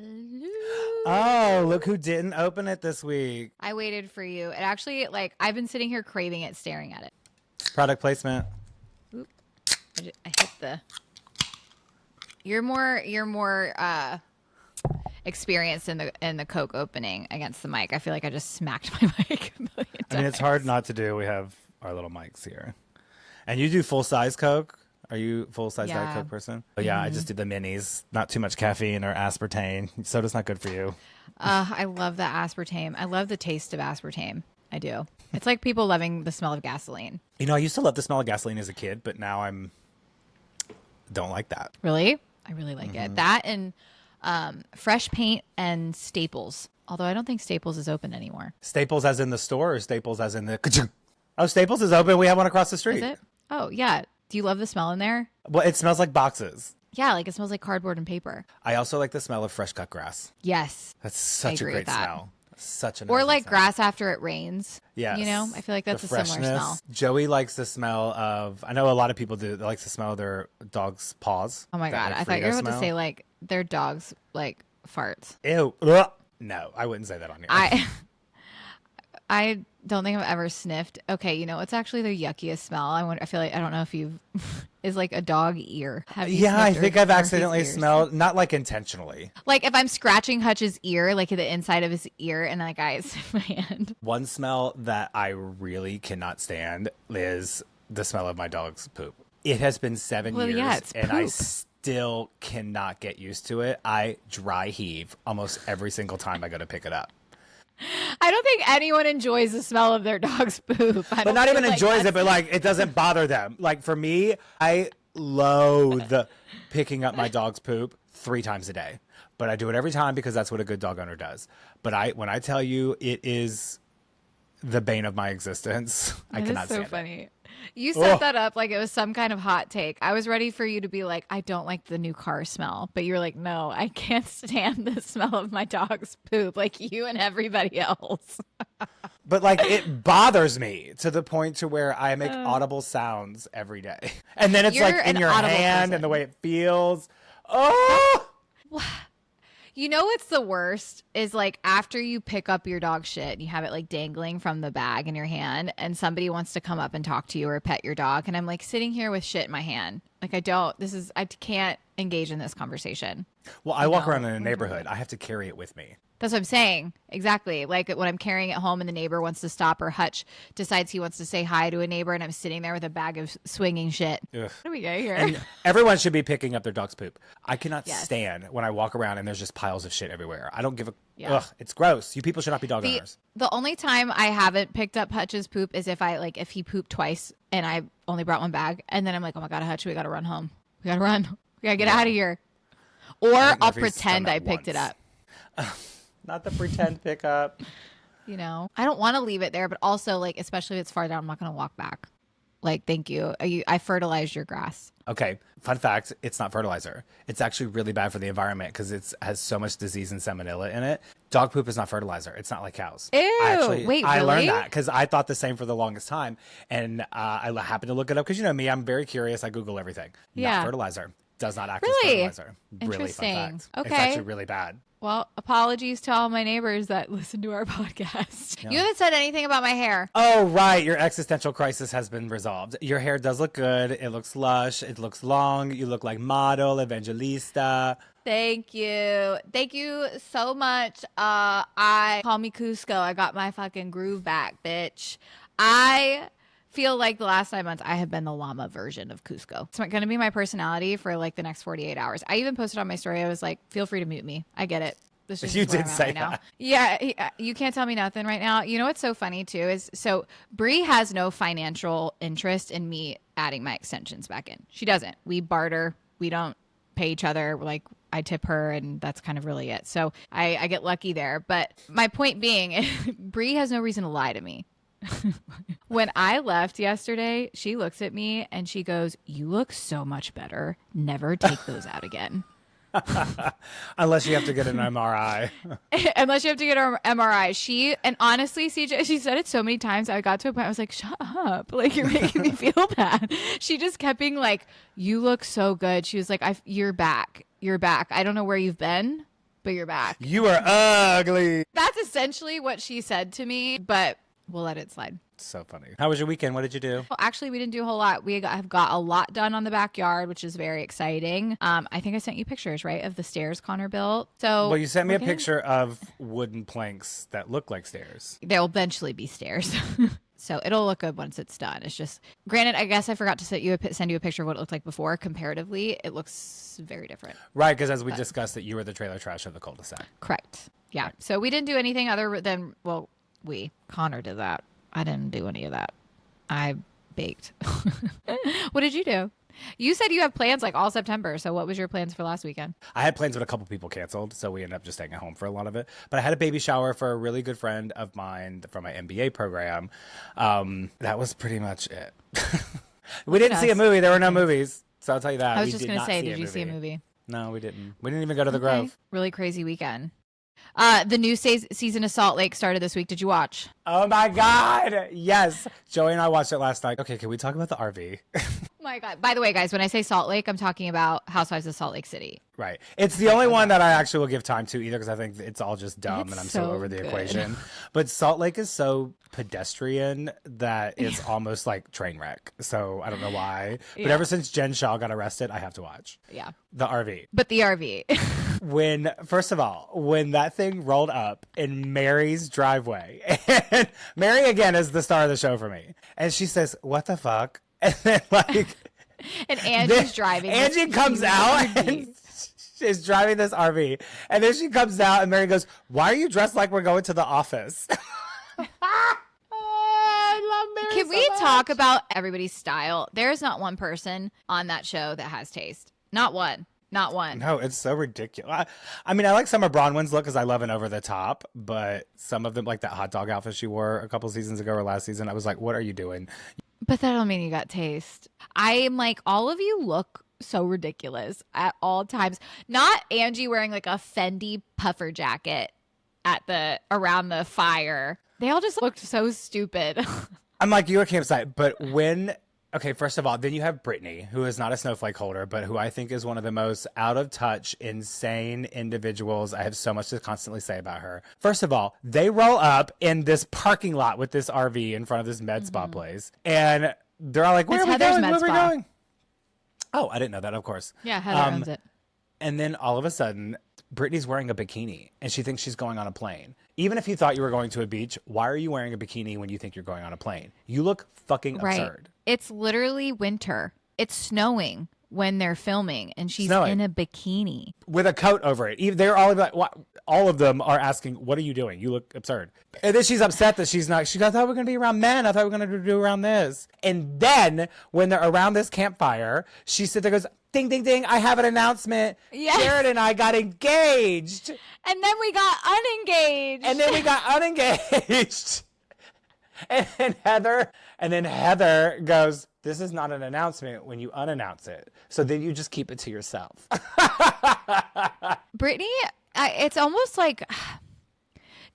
Hello. Oh, look who didn't open it this week. I waited for you. It actually, like, I've been sitting here craving it, staring at it. Product placement. Oop. I hit the... You're more experienced in the Coke opening against the mic. I feel like I just smacked my mic a million times. I mean, it's hard not to do. We have our little mics here. And you do full-size Coke? Are you full-size Diet Coke person? Oh, yeah, I just do the minis. Not too much caffeine or aspartame. Soda's not good for you. I love the aspartame. I love the taste of aspartame. I do. It's like people loving the smell of gasoline. You know, I used to love the smell of gasoline as a kid, but now don't like that. Really? I really like it. That and fresh paint and Staples. Although I don't think Staples is open anymore. Staples as in the store or Staples as in the... Oh, Staples is open. We have one across the street. Is it? Oh, yeah. Do you love the smell in there? Well, it smells like boxes. Yeah, like it smells like cardboard and paper. I also like the smell of fresh cut grass. Yes. That's such a great smell. Such an Or like smell. grass after it rains. Yes. You know, I feel like that's the a similar smell. Joey likes the smell of, I know a lot of people do, they like the smell of their dog's paws. Oh my God. Like I thought you were about smell. to say like their dog's like farts. Ew. Ugh. No, I wouldn't say that on here. I don't think I've ever sniffed. Okay, you know what's actually the yuckiest smell? I feel like I don't know if you've is like a dog ear. Have you Yeah, I think I've Murphy's accidentally ears? smelled, not like intentionally. Like if I'm scratching Hutch's ear, like the inside of his ear, and like I sniff my hand. One smell that I really cannot stand is the smell of my dog's poop. It has been 7 years, Yeah, it's and I poop. still cannot get used to it. I dry heave almost every single time I go to pick it up. I don't think anyone enjoys the smell of their dog's poop. But not even enjoys it, but like it doesn't bother them. Like for me, I loathe picking up my dog's poop 3 times a day. But I do it every time because that's what a good dog owner does. But when I tell you it is the bane of my existence, I cannot stand it. That's so funny. You set that up like it was some kind of hot take. I was ready for you to be like, I don't like the new car smell. But you're like, no, I can't stand the smell of my dog's poop like you and everybody else. But like it bothers me to the point to where I make audible sounds every day. And then it's You're like in an your audible hand person. and the way it feels. Oh! You know what's the worst is like after you pick up your dog shit and you have it like dangling from the bag in your hand and somebody wants to come up and talk to you or pet your dog and I'm like sitting here with shit in my hand. Like I can't engage in this conversation. Well, I walk around in a neighborhood. I have to carry it with me. That's what I'm saying. Exactly. Like when I'm carrying it home and the neighbor wants to stop or Hutch decides he wants to say hi to a neighbor and I'm sitting there with a bag of swinging shit. Ugh. What do we get here? And everyone should be picking up their dog's poop. I cannot Yes. stand when I walk around and there's just piles of shit everywhere. I don't give a... Yeah. Ugh, it's gross. You people should not be dog owners. The only time I haven't picked up Hutch's poop is if he pooped twice and I only brought one bag and then I'm like, oh my God, Hutch, we got to run home. We got to run. We got to get out of here. Or I'll pretend I picked it up. Not the pretend pickup. You know, I don't want to leave it there, but also like, especially if it's far down, I'm not going to walk back. Like, thank you. I fertilized your grass. Okay, fun fact, it's not fertilizer. It's actually really bad for the environment because it has so much disease and salmonella in it. Dog poop is not fertilizer. It's not like cows. Ew, I learned really? that because I thought the same for the longest time. And I happened to look it up because you know me, I'm very curious. I Google everything. Yeah. Not fertilizer. Does not act Really? as fertilizer. Really Interesting. fun fact. Okay. It's actually really bad. Well, apologies to all my neighbors that listen to our podcast. You haven't said anything about my hair. Oh, right. Your existential crisis has been resolved. Your hair does look good. It looks lush. It looks long. You look like model, evangelista. Thank you. Thank you so much. I call me Cusco. I got my fucking groove back, bitch. I feel like the last 9 months I have been the llama version of Cusco. It's going to be my personality for like the next 48 hours. I even posted on my story. I was like, feel free to mute me. I get it. This is You where did I'm at say right now. that. Yeah, you can't tell me nothing right now. You know what's so funny too is so Bree has no financial interest in me adding my extensions back in. She doesn't. We barter. We don't pay each other. Like I tip her and that's kind of really it. So I get lucky there. But my point being, Bree has no reason to lie to me. When I left yesterday, she looks at me and she goes, "You look so much better. Never take those out again." Unless you have to get an MRI. Unless you have to get her MRI. And honestly, CJ, she said it so many times. I got to a point I was like, shut up. Like, you're making me feel bad. She just kept being like, you look so good. She was like, you're back. You're back. I don't know where you've been, but you're back. You are ugly. That's essentially what she said to me, but we'll let it slide. So funny. How was your weekend? What did you do? Well, actually, we didn't do a whole lot. Have got a lot done on the backyard, which is very exciting. I think I sent you pictures, right, of the stairs Connor built. So, well, you sent me a picture of wooden planks that look like stairs. They'll eventually be stairs. So it'll look good once it's done. It's just, granted, I guess I forgot to send you a picture of what it looked like before. Comparatively, it looks very different. Right, because as we discussed that you were the trailer trash of the cul-de-sac. Correct. Yeah. Right. So we didn't do anything other than, Connor did that. I didn't do any of that. I baked. What did you do? You said you have plans like all September. So what was your plans for last weekend? I had plans, but a couple people canceled, so we ended up just staying at home for a lot of it. But I had a baby shower for a really good friend of mine from my MBA program. That was pretty much it. We didn't see a movie. There were no movies. So I'll tell you that. I was just going to say, did you see a movie? No, we didn't. We didn't even go to the Grove. Really crazy weekend. The new season of Saltlake started this week. Did you watch? Oh my God. Yes. Joey and I watched it last night. Okay, can we talk about the RV? Oh my God. By the way, guys, when I say Salt Lake, I'm talking about Housewives of Salt Lake City. Right. It's the only one that I actually will give time to either because I think it's all just dumb and I'm so over the equation. But Salt Lake is so pedestrian that it's almost like train wreck. So I don't know why. But ever since Jen Shah got arrested, I have to watch. Yeah. The RV. But the RV. First of all, when that thing rolled up in Mary's driveway, and Mary again is the star of the show for me, and she says, "What the fuck?" And then and Angie's driving. Angie comes out and is driving this RV, and then she comes out, and Mary goes, "Why are you dressed like we're going to the office?" I love Mary. Can we talk about everybody's style? There is not one person on that show that has taste. Not one. Not one. No, it's so ridiculous. I mean, I like some of Bronwyn's look because I love an over the top, but some of them, like that hot dog outfit she wore a couple seasons ago or last season, I was like, what are you doing? But that don't mean you got taste. I am like, all of you look so ridiculous at all times. Not Angie wearing like a Fendi puffer jacket around the fire. They all just looked so stupid. I'm like, you're a campsite, but okay, first of all, then you have Brittany, who is not a snowflake holder, but who I think is one of the most out of touch, insane individuals. I have so much to constantly say about her. First of all, they roll up in this parking lot with this RV in front of this med spa place. And they're all like, where are we going? Where are we going? Oh, I didn't know that, of course. Yeah, Heather owns it. And then all of a sudden, Brittany's wearing a bikini and she thinks she's going on a plane. Even if you thought you were going to a beach, why are you wearing a bikini when you think you're going on a plane? You look fucking absurd. It's literally winter. It's snowing when they're filming and she's in a bikini. With a coat over it. They're all like, all of them are asking, what are you doing? You look absurd. And then she's upset that she's not, I thought we were going to be around men. I thought we were going to do around this. And then when they're around this campfire, she sits there and goes, ding, ding, ding, I have an announcement. Yes. Jared and I got engaged. And then we got unengaged. And then Heather goes, this is not an announcement when you unannounce it. So then you just keep it to yourself. Brittany, it's almost like,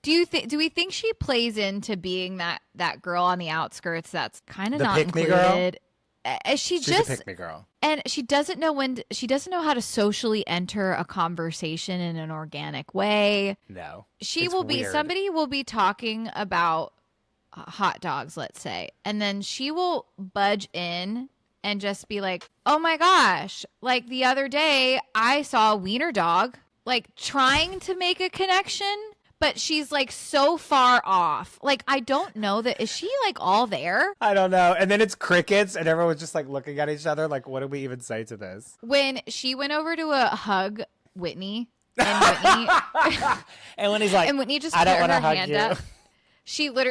do we think she plays into being that girl on the outskirts that's kind of not included? Girl? She's just a pick me girl. And she doesn't know how to socially enter a conversation in an organic way. No. Somebody will be talking about hot dogs, let's say, and then she will budge in and just be like, oh my gosh, like the other day I saw a wiener dog, like trying to make a connection, but she's like so far off. Like, I don't know is she like all there? I don't know. And then it's crickets and everyone's just like looking at each other like, what do we even say to this? When she went over to hug Whitney and Whitney's like, and Whitney just I don't put her hug hand you. up.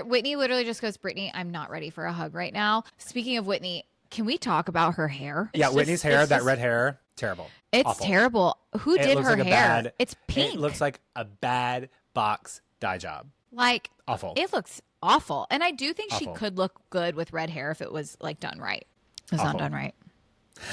Whitney literally just goes, Brittany, I'm not ready for a hug right now. Speaking of Whitney, can we talk about her hair? Whitney's hair, that red hair, terrible. It's awful. Terrible. Who did her hair? It's pink. It looks like a bad box dye job. Like awful. It looks awful. And I do think she could look good with red hair if it was like done right. It was not done right.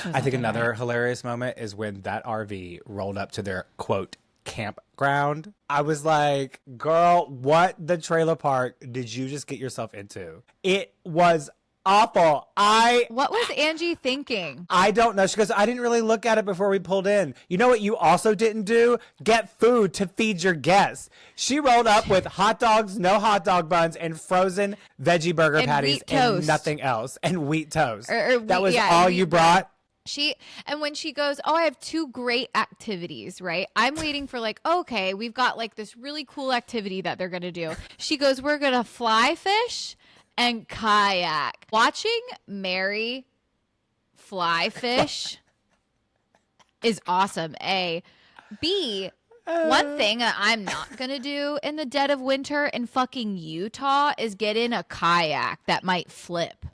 I think another hilarious moment is when that RV rolled up to their quote campground. I was like, girl, what the trailer park did you just get yourself into? It was awful. What was Angie thinking? I don't know. She goes, I didn't really look at it before we pulled in. You know what you also didn't do? Get food to feed your guests. She rolled up with hot dogs, no hot dog buns, and frozen veggie burger And patties wheat toast. and nothing else. And wheat toast. That was all you brought? And when she goes, oh, I have 2 great activities, right? I'm waiting for like, okay, we've got like this really cool activity that they're going to do. She goes, we're going to fly fish and kayak. Watching Mary fly fish is awesome. A. B. One thing that I'm not going to do in the dead of winter in fucking Utah is get in a kayak that might flip.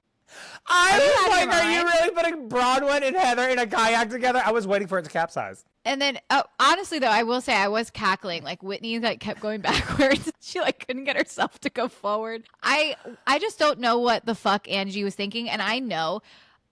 I was like, are you really putting Bronwyn and Heather in a kayak together? I was waiting for it to capsize. And then, honestly, though, I will say I was cackling. Like, Whitney, like, kept going backwards. She, like, couldn't get herself to go forward. I just don't know what the fuck Angie was thinking. And I know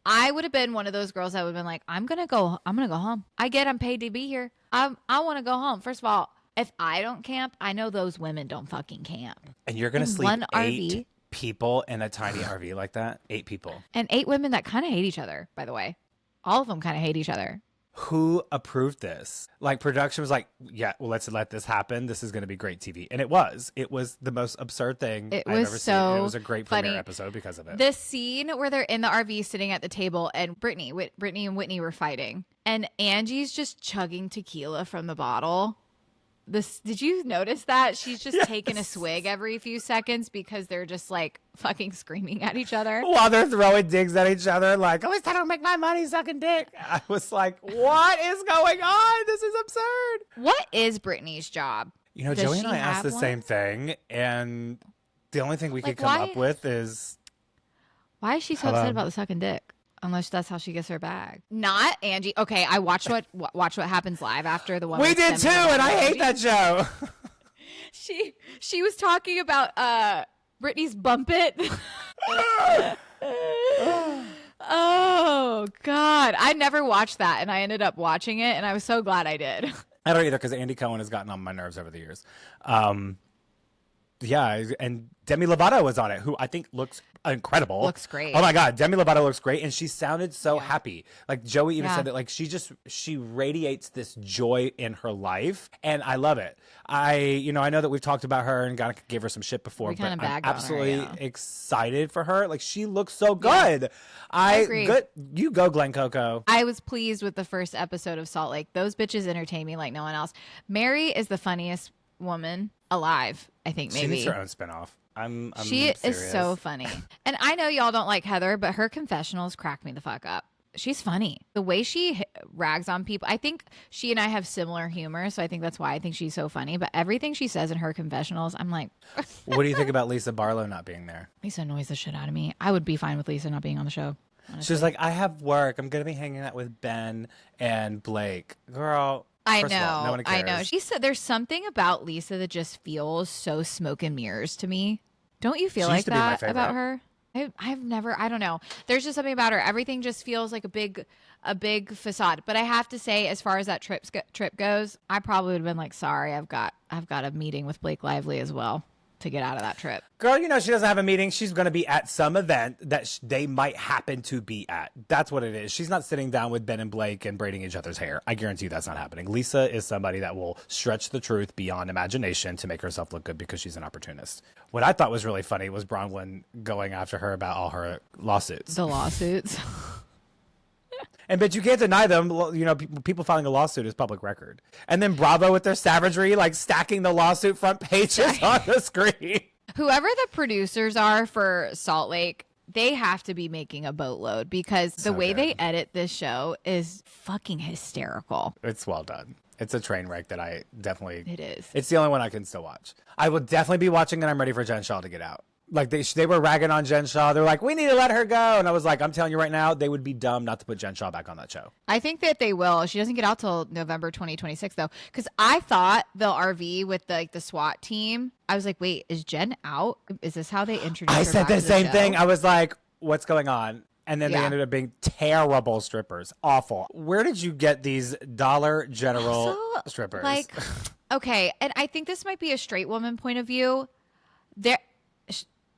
I would have been one of those girls that would have been like, I'm going to go home. I'm paid to be here. I want to go home. First of all, if I don't camp, I know those women don't fucking camp. And you're going to sleep one 8 RV. people in a tiny RV like that? 8 people. And 8 women that kind of hate each other, by the way. All of them kind of hate each other. Who approved this? Like, production was like, yeah, well, let's let this happen. This is going to be great TV. And it was. It was the most absurd thing I've ever seen. And it was a great funny. premiere episode because of it. The scene where they're in the RV sitting at the table and Brittany and Whitney were fighting. And Angie's just chugging tequila from the bottle. Did you notice that? She's just taking a swig every few seconds because they're just like fucking screaming at each other. While they're throwing digs at each other, like, at least I don't make my money sucking dick. I was like, what is going on? This is absurd. What is Brittany's job? You know, Joey and I asked the same thing, and the only thing we could come up with is... Why is she so upset about the sucking dick? Unless that's how she gets her bag. Not Angie. Okay, I watched what happens live after the one. We did too, and I hate that show. She was talking about Brittany's bump it. Oh God, I never watched that, and I ended up watching it, and I was so glad I did. I don't either because Andy Cohen has gotten on my nerves over the years. Yeah, and Demi Lovato was on it, who I think looks incredible. Looks great. Oh my God, Demi Lovato looks great, and she sounded so happy. Like Joey even said that, like she radiates this joy in her life, and I love it. I know that we've talked about her and gave her some shit before, but I'm absolutely excited for her. Like she looks so good. Yeah, I agree. Good, you go, Glen Coco. I was pleased with the first episode of Saltlake. Those bitches entertain me like no one else. Mary is the funniest woman alive, I think. Maybe she needs her own spinoff. She serious. is so funny. And I know y'all don't like Heather, but her confessionals crack me the fuck up. She's funny. The way she rags on people. I think she and I have similar humor, so I think that's why I think she's so funny. But everything she says in her confessionals, I'm like... What do you think about Lisa Barlow not being there? Lisa annoys the shit out of me. I would be fine with Lisa not being on the show, honestly. She's like, I have work. I'm going to be hanging out with Ben and Blake. Girl... I First know. of all, no one cares. I know. She said there's something about Lisa that just feels so smoke and mirrors to me. Don't you feel like that about her? I've never. I don't know. There's just something about her. Everything just feels like a big facade. But I have to say, as far as that trip goes, I probably would have been like, sorry, I've got a meeting with Blake Lively as well to get out of that trip. Girl, she doesn't have a meeting. She's going to be at some event that they might happen to be at. That's what it is. She's not sitting down with Ben and Blake and braiding each other's hair. I guarantee you that's not happening. Lisa is somebody that will stretch the truth beyond imagination to make herself look good because she's an opportunist. What I thought was really funny was Bronwyn going after her about all her lawsuits. The lawsuits. And but you can't deny them. People filing a lawsuit is public record. And then Bravo with their savagery, like stacking the lawsuit front pages on the screen. Whoever the producers are for Saltlake, they have to be making a boatload because the way they edit this show is fucking hysterical. It's well done. It's a train wreck that I definitely... It is. It's the only one I can still watch. I will definitely be watching and I'm ready for Jen Shah to get out. Like they were ragging on Jen Shah. They're like, we need to let her go. And I was like, I'm telling you right now, they would be dumb not to put Jen Shah back on that show. I think that they will. She doesn't get out till November 2026 though. Because I thought the RV with the SWAT team, I was like, wait, is Jen out? Is this how they introduced her? I said the same thing. I was like, what's going on? And then they Yeah. ended up being terrible strippers. Awful. Where did you get these Dollar General strippers?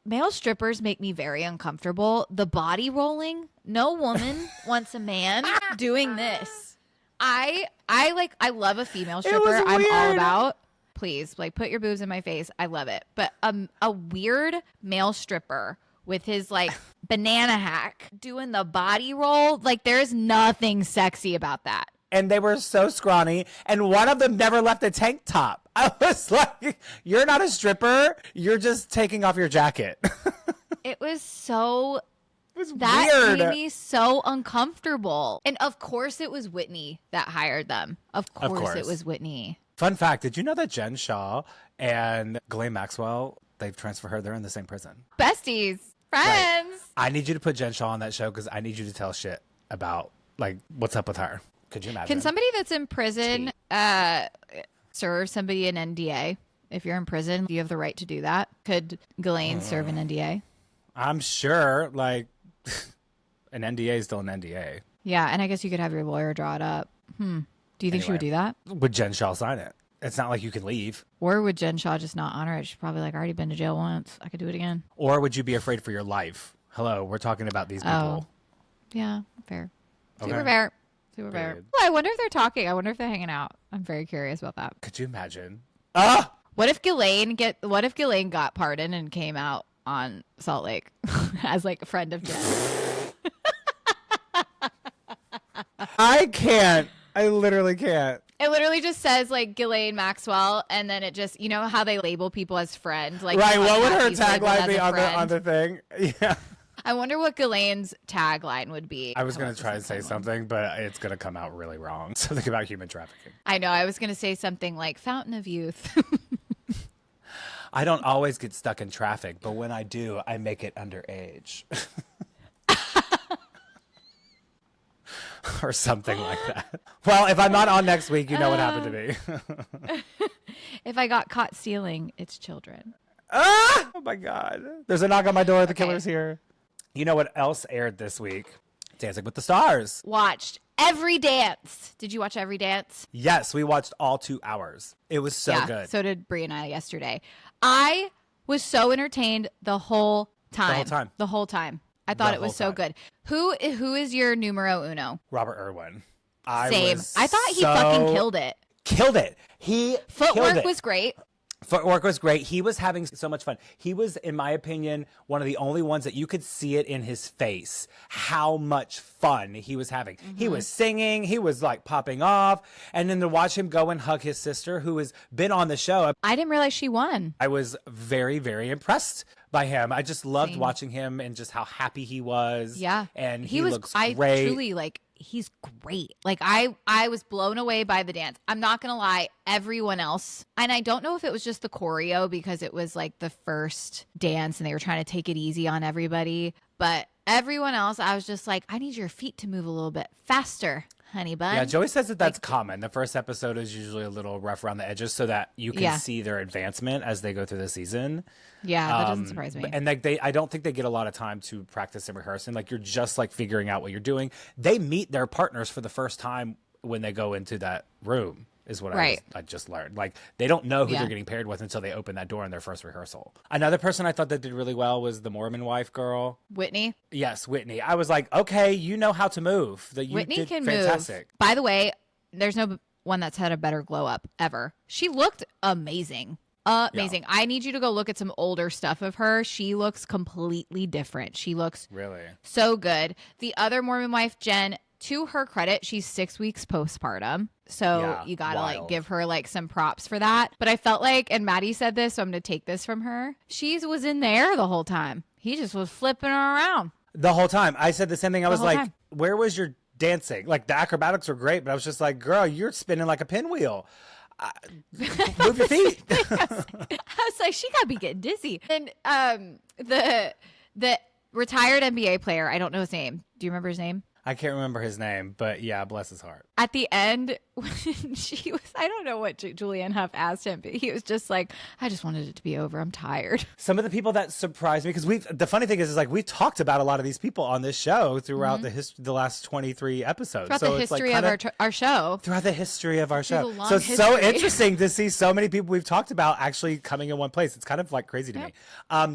male strippers make me very uncomfortable. The body rolling. No woman wants a man doing this. I love a female stripper. I'm all about. Please, like, put your boobs in my face. I love it. But a weird male stripper with his like banana hack doing the body roll, like, there's nothing sexy about that. And they were so scrawny, and one of them never left a tank top. I was like, you're not a stripper. You're just taking off your jacket. It was so... That weird. Made me so uncomfortable. And of course it was Whitney that hired them. Of course it was Whitney. Fun fact, did you know that Jen Shah and Ghislaine Maxwell, they've transferred her, they're in the same prison. Besties. Friends. Right. I need you to put Jen Shah on that show because I need you to tell shit about, like, what's up with her. Could you imagine? Can somebody that's in prison serve somebody an NDA? If you're in prison, do you have the right to do that? Could Ghislaine serve an NDA? I'm sure, like, an NDA is still an NDA. Yeah, and I guess you could have your lawyer draw it up. Do you think she would do that? Would Jen Shah sign it? It's not like you can leave. Or would Jen Shah just not honor it? She's probably like, I already been to jail once. I could do it again. Or would you be afraid for your life? Hello, we're talking about these people. Yeah, fair. Okay. Super fair. Super fair. Well, I wonder if they're talking. I wonder if they're hanging out. I'm very curious about that. Could you imagine? What if Ghislaine got pardoned and came out on Saltlake as like a friend of Jen? I can't. I literally can't. It literally just says like Ghislaine Maxwell, and then it just, you know how they label people as friends? Like, right. What would her Patty's tagline be labeled as a on the thing? Yeah. I wonder what Ghislaine's tagline would be. I was going to try and say something, but it's going to come out really wrong. Something about human trafficking. I know. I was going to say something like Fountain of Youth. I don't always get stuck in traffic, but when I do, I make it underage. Or something like that. Well, if I'm not on next week, you know what happened to me. If I got caught stealing, it's children. Oh my God. There's a knock on my door. The killer's here. You know what else aired this week? Dancing with the Stars. Watched Every Dance. Did you watch Every Dance? Yes, we watched all 2 hours. It was so good. So did Brie and I yesterday. I was so entertained the whole time. The whole time. I thought it was so good. Who is your numero uno? Robert Irwin. Same. I thought he fucking killed it. Killed it. Footwork was great. Footwork was great. He was having so much fun. He was, in my opinion, one of the only ones that you could see it in his face, how much fun he was having. Mm-hmm. He was singing. He was like popping off. And then to watch him go and hug his sister, who has been on the show. I didn't realize she won. I was very, very impressed by him. I just loved watching him and just how happy he was. Yeah. And he looks great. I truly he's great. Like I was blown away by the dance. I'm not going to lie, everyone else. And I don't know if it was just the choreo because it was like the first dance and they were trying to take it easy on everybody. But everyone else, I was just like, I need your feet to move a little bit faster, honey bun. Yeah, Joey says that that's common. The first episode is usually a little rough around the edges so that you can see their advancement as they go through the season. Yeah, that doesn't surprise me. And like I don't think they get a lot of time to practice and rehearse. And like you're just like figuring out what you're doing. They meet their partners for the first time when they go into that room. Is what I just learned. Like they don't know who they're getting paired with until they open that door in their first rehearsal. Another person I thought that did really well was the Mormon wife girl, Whitney. Yes, Whitney. I was like, okay, you know how to move. That you Whitney did can fantastic. move. By the way, there's no one that's had a better glow up ever. She looked amazing. Amazing. Yeah. I need you to go look at some older stuff of her. She looks completely different. She looks really so good. The other Mormon wife, Jen, to her credit, she's 6 weeks postpartum. So you got to like give her like some props for that. But I felt like, and Maddie said this, so I'm going to take this from her. She was in the air the whole time. He just was flipping her around. The whole time. I said the same thing. I was like, where was your dancing? Like the acrobatics were great, but I was just like, girl, you're spinning like a pinwheel. Move your feet. I was like, she gotta be getting dizzy. And the retired NBA player, I don't know his name. Do you remember his name? I can't remember his name, but yeah, bless his heart. At the end, when she was, I don't know what Julianne Hough asked him, but he was just like, I just wanted it to be over. I'm tired. Some of the people that surprised me, because the funny thing is like we've talked about a lot of these people on this show throughout the last 23 episodes. Throughout so the it's history like of our show. Throughout the history of our show. long So it's so history. interesting to see so many people we've talked about actually coming in one place. It's kind of like crazy to me.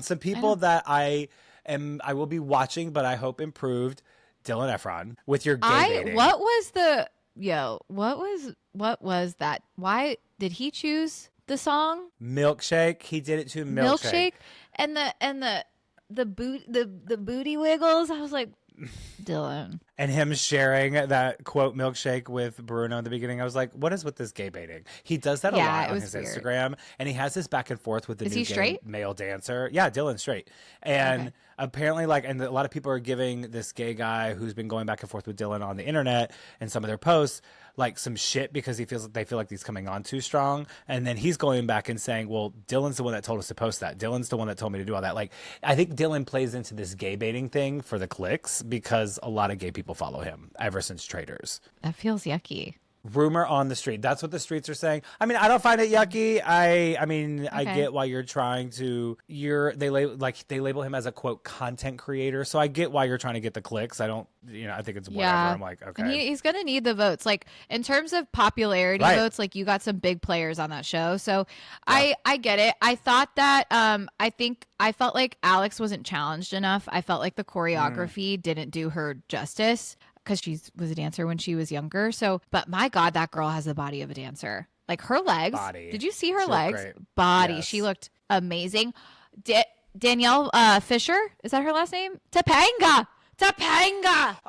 Some people that I will be watching, but I hope improved. Dylan Efron with your gay baiting. What was that? Why did he choose the song Milkshake? He did it to Milkshake. And the booty wiggles. I was like, Dylan. And him sharing that quote milkshake with Bruno in the beginning. I was like, what is with this gay baiting? He does that a lot on his Instagram. And he has this back and forth with the new gay male dancer. Yeah, Dylan's straight. And apparently and a lot of people are giving this gay guy who's been going back and forth with Dylan on the internet and some of their posts like some shit because they feel like he's coming on too strong. And then he's going back and saying, well, Dylan's the one that told us to post that. Dylan's the one that told me to do all that. Like, I think Dylan plays into this gay baiting thing for the clicks because a lot of gay people follow him ever since Traders. That feels yucky. Rumor on the street. That's what the streets are saying. I mean, I don't find it yucky. I get why you're trying to. They label him as a quote content creator. So I get why you're trying to get the clicks. I don't. I think it's whatever. I'm like, okay. And he's gonna need the votes. Like in terms of popularity votes, like you got some big players on that show. So I get it. I thought that I felt like Alex wasn't challenged enough. I felt like the choreography didn't do her justice. Because she was a dancer when she was younger. So, but my God, that girl has the body of a dancer. Like her legs. Body. Did you see her She legs? looked great. Body. Yes. She looked amazing. Danielle Fisher, is that her last name? Topanga.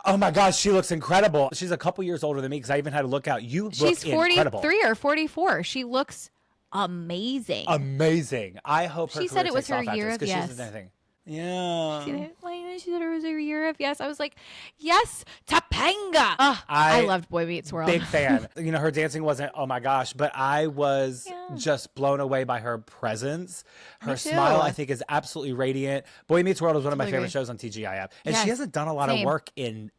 Oh my gosh, she looks incredible. She's a couple years older than me because I even had to look out. She's 43 incredible. or 44. She looks amazing. Amazing. I hope her She said it was her year of yes. She yeah. She said it was her year of yes. I was like, yes, Topanga. Oh, I loved Boy Meets World. Big fan. Her dancing wasn't, oh my gosh, but I was just blown away by her presence. Her smile, I think, is absolutely radiant. Boy Meets World is one of my favorite shows on TGIF. And she hasn't done a lot of work in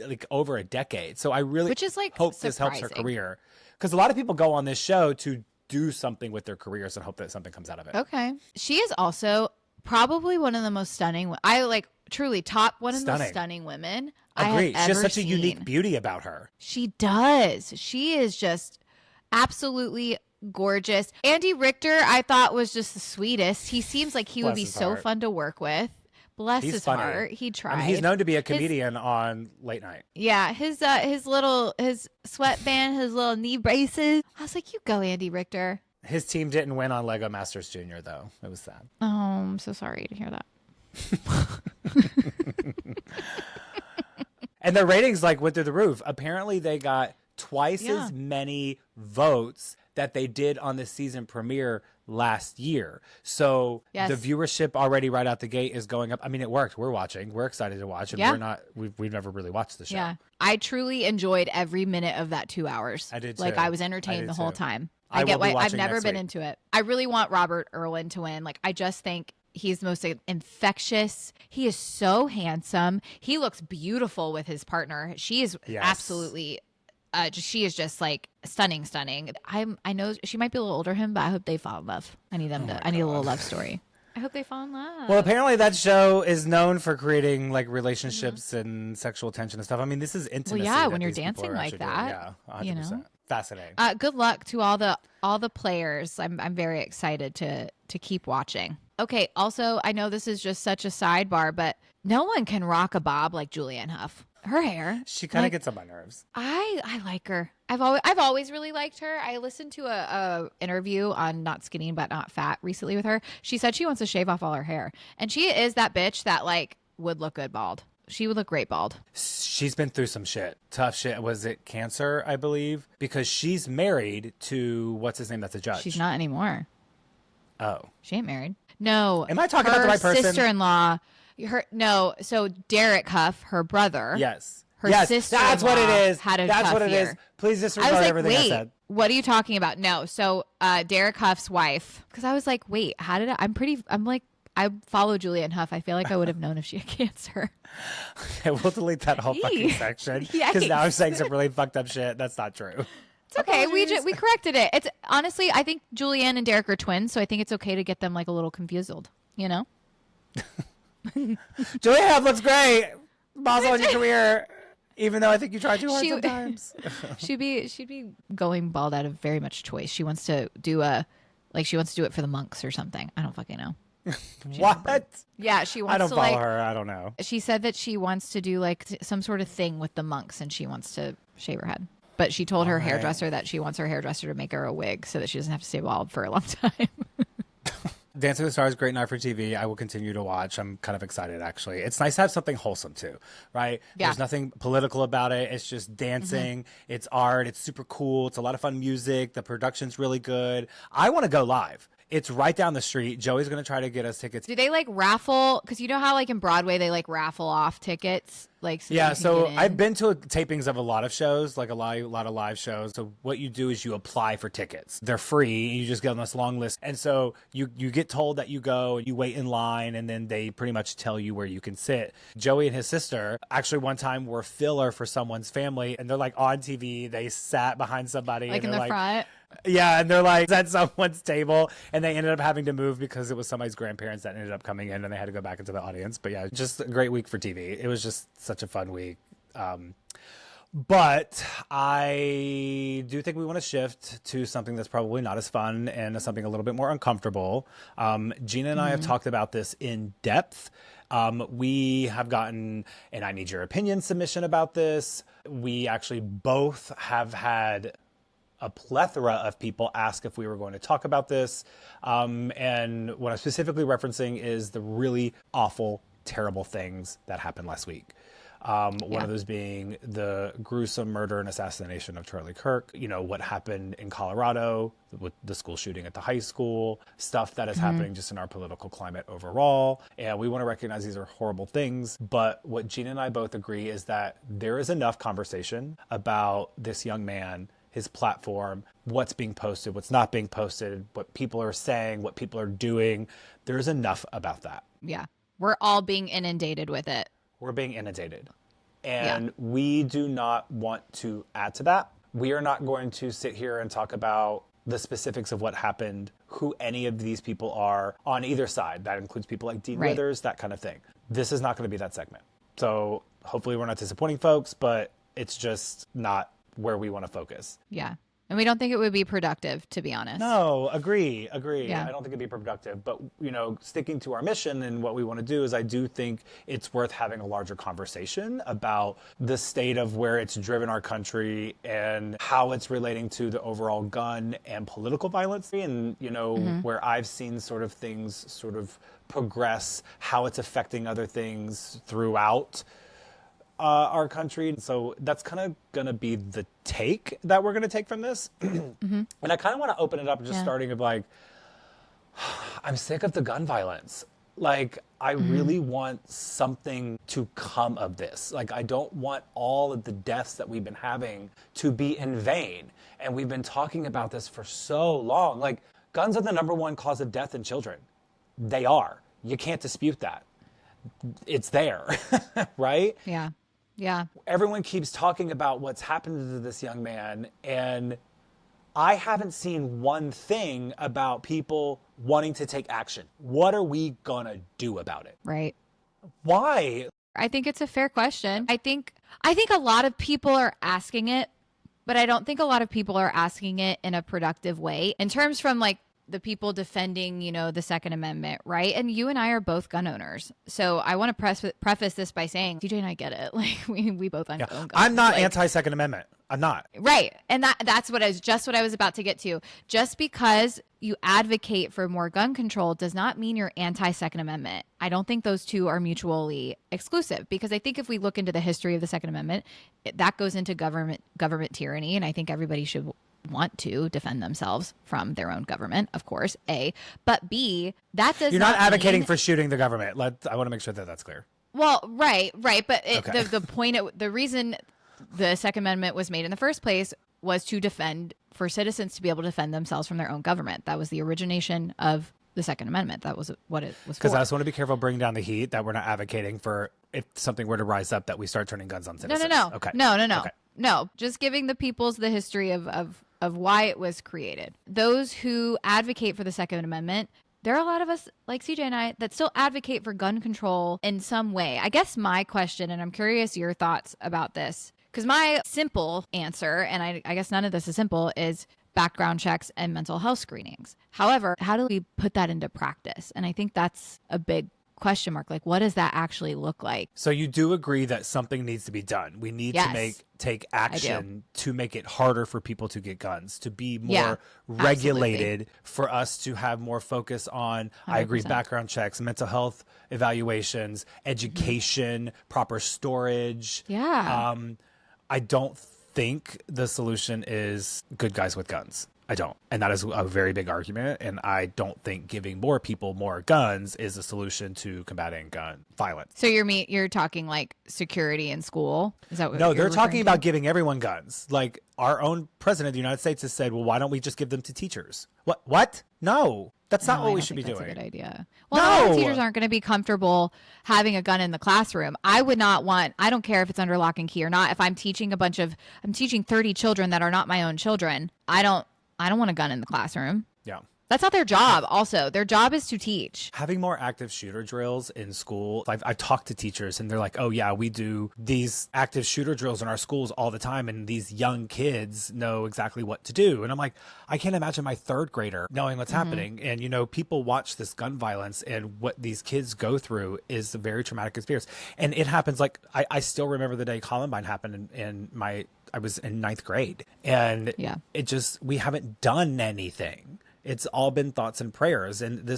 like over a decade. So I really hope this helps her career. Because a lot of people go on this show to do something with their careers and hope that something comes out of it. Okay. She is also probably one of the most stunning. I like truly top one of the most stunning women. Agreed. She has such seen. a unique beauty about her. She does. She is just absolutely gorgeous. Andy Richter, I thought was just the sweetest. He seems like he would be so fun to work with. Bless his heart. He tried. I mean, he's known to be a comedian on late night. Yeah, his sweatband, his little knee braces. I was like, you go, Andy Richter. His team didn't win on Lego Masters Junior, though. It was sad. Oh, I'm so sorry to hear that. And their ratings went through the roof. Apparently, they got twice as many votes that they did on the season premiere last year. So the viewership already right out the gate is going up. I mean, it worked. We're watching. We're excited to watch. And we've never really watched the show. Yeah. I truly enjoyed every minute of that 2 hours. I did too. I was entertained the whole time. I get why I've never been into it. I really want Robert Irwin to win. I just think he's the most infectious. He is so handsome. He looks beautiful with his partner. She is absolutely, she is just stunning. I know she might be a little older than him, but I hope they fall in love. I need them I need a little love story. I hope they fall in love. Well, apparently that show is known for creating relationships and sexual tension and stuff. I mean, this is intimacy. Well, yeah, when you're dancing like that. Yeah, 100%. Fascinating. Good luck to all the players. I'm very excited to keep watching. Okay. Also, I know this is just such a sidebar, but no one can rock a bob like Julianne Hough. Her hair. She kind of gets on my nerves. I like her. I've always really liked her. I listened to a interview on Not Skinny But Not Fat recently with her. She said she wants to shave off all her hair, and she is that bitch that would look good bald. She would look great bald. She's been through some shit. Tough shit. Was it cancer, I believe? Because she's married to, what's his name that's a judge? She's not anymore. Oh. She ain't married. No. Am I talking about the right person? Her sister-in-law. So Derek Hough, her brother. Yes. Her sister. That's what it is. That's what it is. Please disregard everything I said. What are you talking about? No. So Derek Huff's wife. Because I was like, wait, how did I'm I follow Julianne Hough. I feel like I would have known if she had cancer. Okay, we'll delete that whole fucking section because now I'm saying some really fucked up shit. That's not true. It's okay. We corrected it. It's honestly, I think Julianne and Derek are twins, so I think it's okay to get them like a little confused. You know, Julianne Hough looks great. Boss on your career, even though I think you try too hard sometimes. she'd be going bald out of very much choice. She wants to do it for the monks or something. I don't fucking know. What? Yeah, she wants I don't to follow her. I don't know. She said that she wants to do like some sort of thing with the monks, and she wants to shave her head. But she told her hairdresser that she wants her hairdresser to make her a wig so that she doesn't have to stay bald for a long time. Dancing with the Stars, great night for TV. I will continue to watch. I'm kind of excited, actually. It's nice to have something wholesome, too, right? Yeah. There's nothing political about it. It's just dancing. Mm-hmm. It's art. It's super cool. It's a lot of fun music. The production's really good. I want to go live. It's right down the street. Joey's going to try to get us tickets. Do they like raffle? Because you know how like in Broadway they like raffle off tickets? Like so I've been to tapings of a lot of shows, like a lot of live shows. So what you do is you apply for tickets. They're free. You just get on this long list. And so you get told that you go, you wait in line, and then they pretty much tell you where you can sit. Joey and his sister actually one time were filler for someone's family, and they're like on TV. They sat behind somebody. Like and in the front? Yeah, and they're like at someone's table, and they ended up having to move because it was somebody's grandparents that ended up coming in, and they had to go back into the audience. But yeah, just a great week for TV. It was just such a fun week. But I do think we want to shift to something that's probably not as fun and something a little bit more uncomfortable. Gina and I have talked about this in depth. We have gotten an I Need Your Opinion submission about this. We actually both have had a plethora of people ask if we were going to talk about this. And what I'm specifically referencing is the really awful, terrible things that happened last week. One of those being the gruesome murder and assassination of Charlie Kirk, you know, what happened in Colorado with the school shooting at the high school, stuff that is happening just in our political climate overall. And we want to recognize these are horrible things. But what Gina and I both agree is that there is enough conversation about this young man, his platform, what's being posted, what's not being posted, what people are saying, what people are doing. There's enough about that. Yeah. We're all being inundated with it. We're being inundated. And we do not want to add to that. We are not going to sit here and talk about the specifics of what happened, who any of these people are on either side. That includes people like Dean Withers, that kind of thing. This is not going to be that segment. So hopefully we're not disappointing folks, but it's just not where we want to focus. Yeah. And we don't think it would be productive, to be honest. No, agree. Yeah. I don't think it'd be productive. But, you know, sticking to our mission and what we want to do is I do think it's worth having a larger conversation about the state of where it's driven our country and how it's relating to the overall gun and political violence. And, you know, where I've seen sort of things sort of progress, how it's affecting other things throughout our country. So that's kind of going to be the take that we're going to take from this. And I kind of want to open it up just starting with like, I'm sick of the gun violence. Like, I really want something to come of this. Like, I don't want all of the deaths that we've been having to be in vain. And we've been talking about this for so long. Like, guns are the #1 cause of death in children. They are. You can't dispute that. It's there, right? Yeah. Yeah. Everyone keeps talking about what's happened to this young man, and I haven't seen one thing about people wanting to take action. What are we gonna do about it? Right. Why? I think it's a fair question. I think a lot of people are asking it, but I don't think a lot of people are asking it in a productive way. In terms from like the people defending, you know, the Second Amendment, right? And you and I are both gun owners. So I want to preface this by saying, DJ and I get it. Like we both own guns. I'm not anti-Second Amendment. I'm not. Right. And that's what I was about to get to. Just because you advocate for more gun control does not mean you're anti-Second Amendment. I don't think those two are mutually exclusive, because I think if we look into the history of the Second Amendment, that goes into government tyranny. And I think everybody should want to defend themselves from their own government, of course, A. But B, that does You're not advocating for shooting the government. I want to make sure that that's clear. Well, right. But the reason the Second Amendment was made in the first place was to defend, for citizens to be able to defend themselves from their own government. That was the origination of the Second Amendment. That was what it was for. Because I just want to be careful bringing down the heat that we're not advocating for if something were to rise up that we start turning guns on citizens. No. Okay. No. Okay. No. Just giving the peoples the history of why it was created. Those who advocate for the Second Amendment, there are a lot of us like CJ and I that still advocate for gun control in some way. I guess my question, and I'm curious your thoughts about this, because my simple answer, and I guess none of this is simple, is background checks and mental health screenings. However, how do we put that into practice? And I think that's a big question mark. Like, what does that actually look like? So you do agree that something needs to be done. We need to take action to make it harder for people to get guns, to be more regulated, for us to have more focus on, 100%. I agree, background checks, mental health evaluations, education, proper storage. Yeah. I don't think the solution is good guys with guns. I don't. And that is a very big argument. And I don't think giving more people more guns is a solution to combating gun violence. So you're talking like security in school? Is that what No, you're they're talking referring to? about giving everyone guns. Like our own president of the United States has said, well, why don't we just give them to teachers? What? No, that's not what we should be doing. That's a good idea. Well, no. Teachers aren't going to be comfortable having a gun in the classroom. I don't care if it's under lock and key or not. If I'm teaching I'm teaching 30 children that are not my own children, I don't want a gun in the classroom. Yeah. That's not their job. Also, their job is to teach. Having more active shooter drills in school. I've talked to teachers and they're like, oh yeah, we do these active shooter drills in our schools all the time. And these young kids know exactly what to do. And I'm like, I can't imagine my third grader knowing what's happening. And, people watch this gun violence, and what these kids go through is a very traumatic experience. And it happens. Like, I still remember the day Columbine happened I was in 9th grade, and we haven't done anything. It's all been thoughts and prayers. And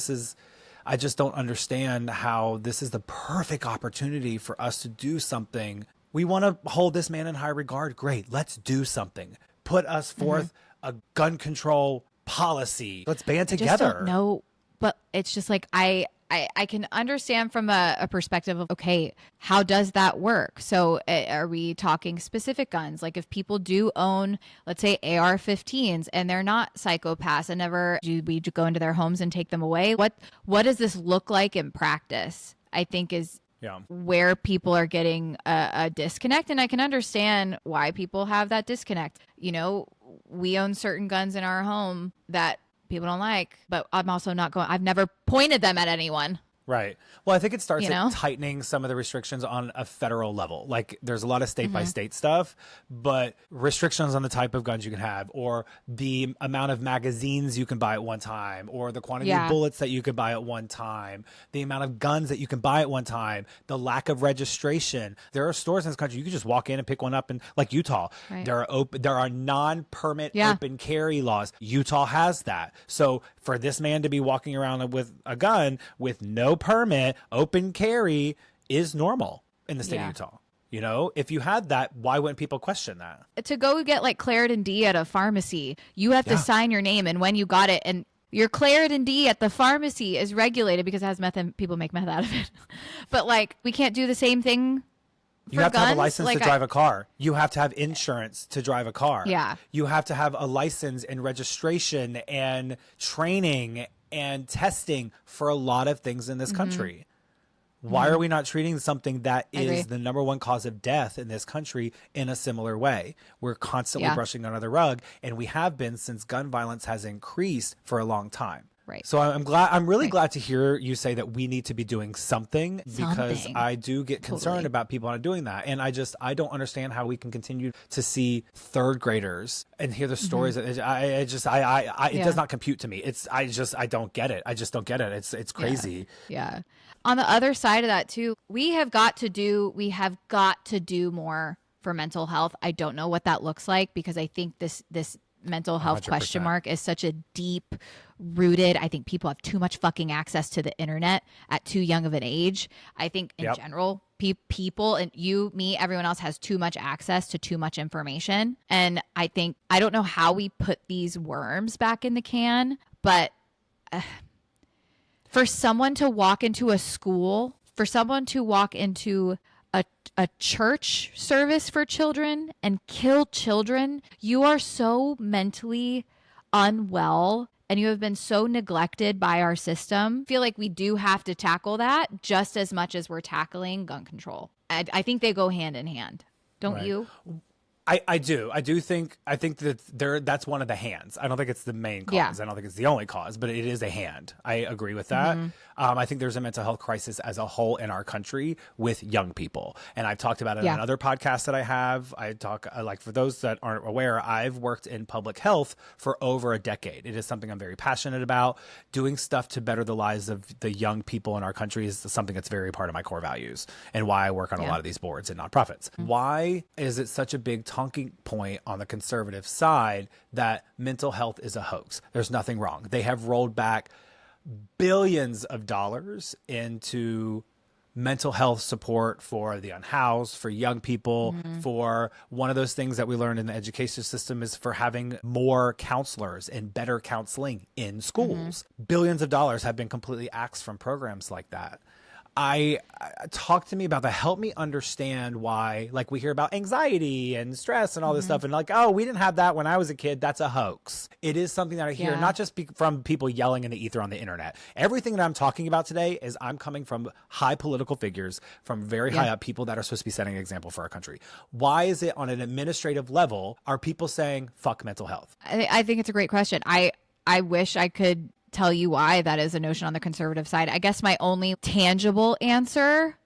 I just don't understand how this is the perfect opportunity for us to do something. We want to hold this man in high regard. Great. Let's do something. Put us forth a gun control policy. Let's band together. I just don't know, but it's just like, I can understand from a perspective of, okay, how does that work? So are we talking specific guns? Like if people do own, let's say AR-15s, and they're not psychopaths, and never do we go into their homes and take them away? What does this look like in practice? I think is where people are getting a disconnect. And I can understand why people have that disconnect. We own certain guns in our home that people don't like, but I'm also I've never pointed them at anyone. Right. Well, I think it starts at tightening some of the restrictions on a federal level. Like there's a lot of state by state stuff, but restrictions on the type of guns you can have, or the amount of magazines you can buy at one time, or the quantity of bullets that you can buy at one time, the amount of guns that you can buy at one time, the lack of registration. There are stores in this country you can just walk in and pick one up, and like Utah, there are non-permit open carry laws. Utah has that. So for this man to be walking around with a gun with no permit, open carry is normal in the state of Utah. If you had that, why wouldn't people question that? To go get like Claritin D at a pharmacy, you have to sign your name and when you got it, and your Claritin D at the pharmacy is regulated because it has meth and people make meth out of it. But like, we can't do the same thing. You have to have a license to drive a car. You have to have insurance to drive a car. Yeah. You have to have a license and registration and training and testing for a lot of things in this country. Why are we not treating something that is the number one cause of death in this country in a similar way? We're constantly brushing under the rug, and we have been since gun violence has increased for a long time. Right. So I'm really glad to hear you say that we need to be doing something, because I do get concerned about people not doing that. And I don't understand how we can continue to see third graders and hear the stories. It does not compute to me. I don't get it. I just don't get it. It's crazy. Yeah. On the other side of that too, we have got to do more for mental health. I don't know what that looks like, because I think this mental health 100%. question mark is such a deep rooted. I think people have too much fucking access to the internet at too young of an age. I think in general, people, and you, me, everyone else has too much access to too much information. And I don't know how we put these worms back in the can, but for someone to walk into a school, for someone to walk into a church service for children and kill children, you are so mentally unwell and you have been so neglected by our system. I feel like we do have to tackle that just as much as we're tackling gun control. I think they go hand in hand. Don't you? I do. I think that that's one of the hands. I don't think it's the main cause. Yeah. I don't think it's the only cause, but it is a hand. I agree with that. I think there's a mental health crisis as a whole in our country with young people. And I've talked about it in another podcast that I have. I talk, like, for those that aren't aware, I've worked in public health for over a decade. It is something I'm very passionate about. Doing stuff to better the lives of the young people in our country is something that's very part of my core values and why I work on a lot of these boards and nonprofits. Why is it such a big talking point on the conservative side that mental health is a hoax? There's nothing wrong. They have rolled back billions of dollars into mental health support for the unhoused, for young people, for one of those things that we learned in the education system is for having more counselors and better counseling in schools. Billions of dollars have been completely axed from programs like that. I talk to me about that. Help me understand why, like, we hear about anxiety and stress and all this stuff, and like, oh, we didn't have that when I was a kid. That's a hoax. It is something that I hear not just from people yelling in the ether on the internet. Everything that I'm talking about today is I'm coming from high political figures, from very high up people that are supposed to be setting an example for our country. Why is it on an administrative level are people saying fuck mental health? I think it's a great question. I wish I could tell you why that is a notion on the conservative side. I guess my only tangible answer,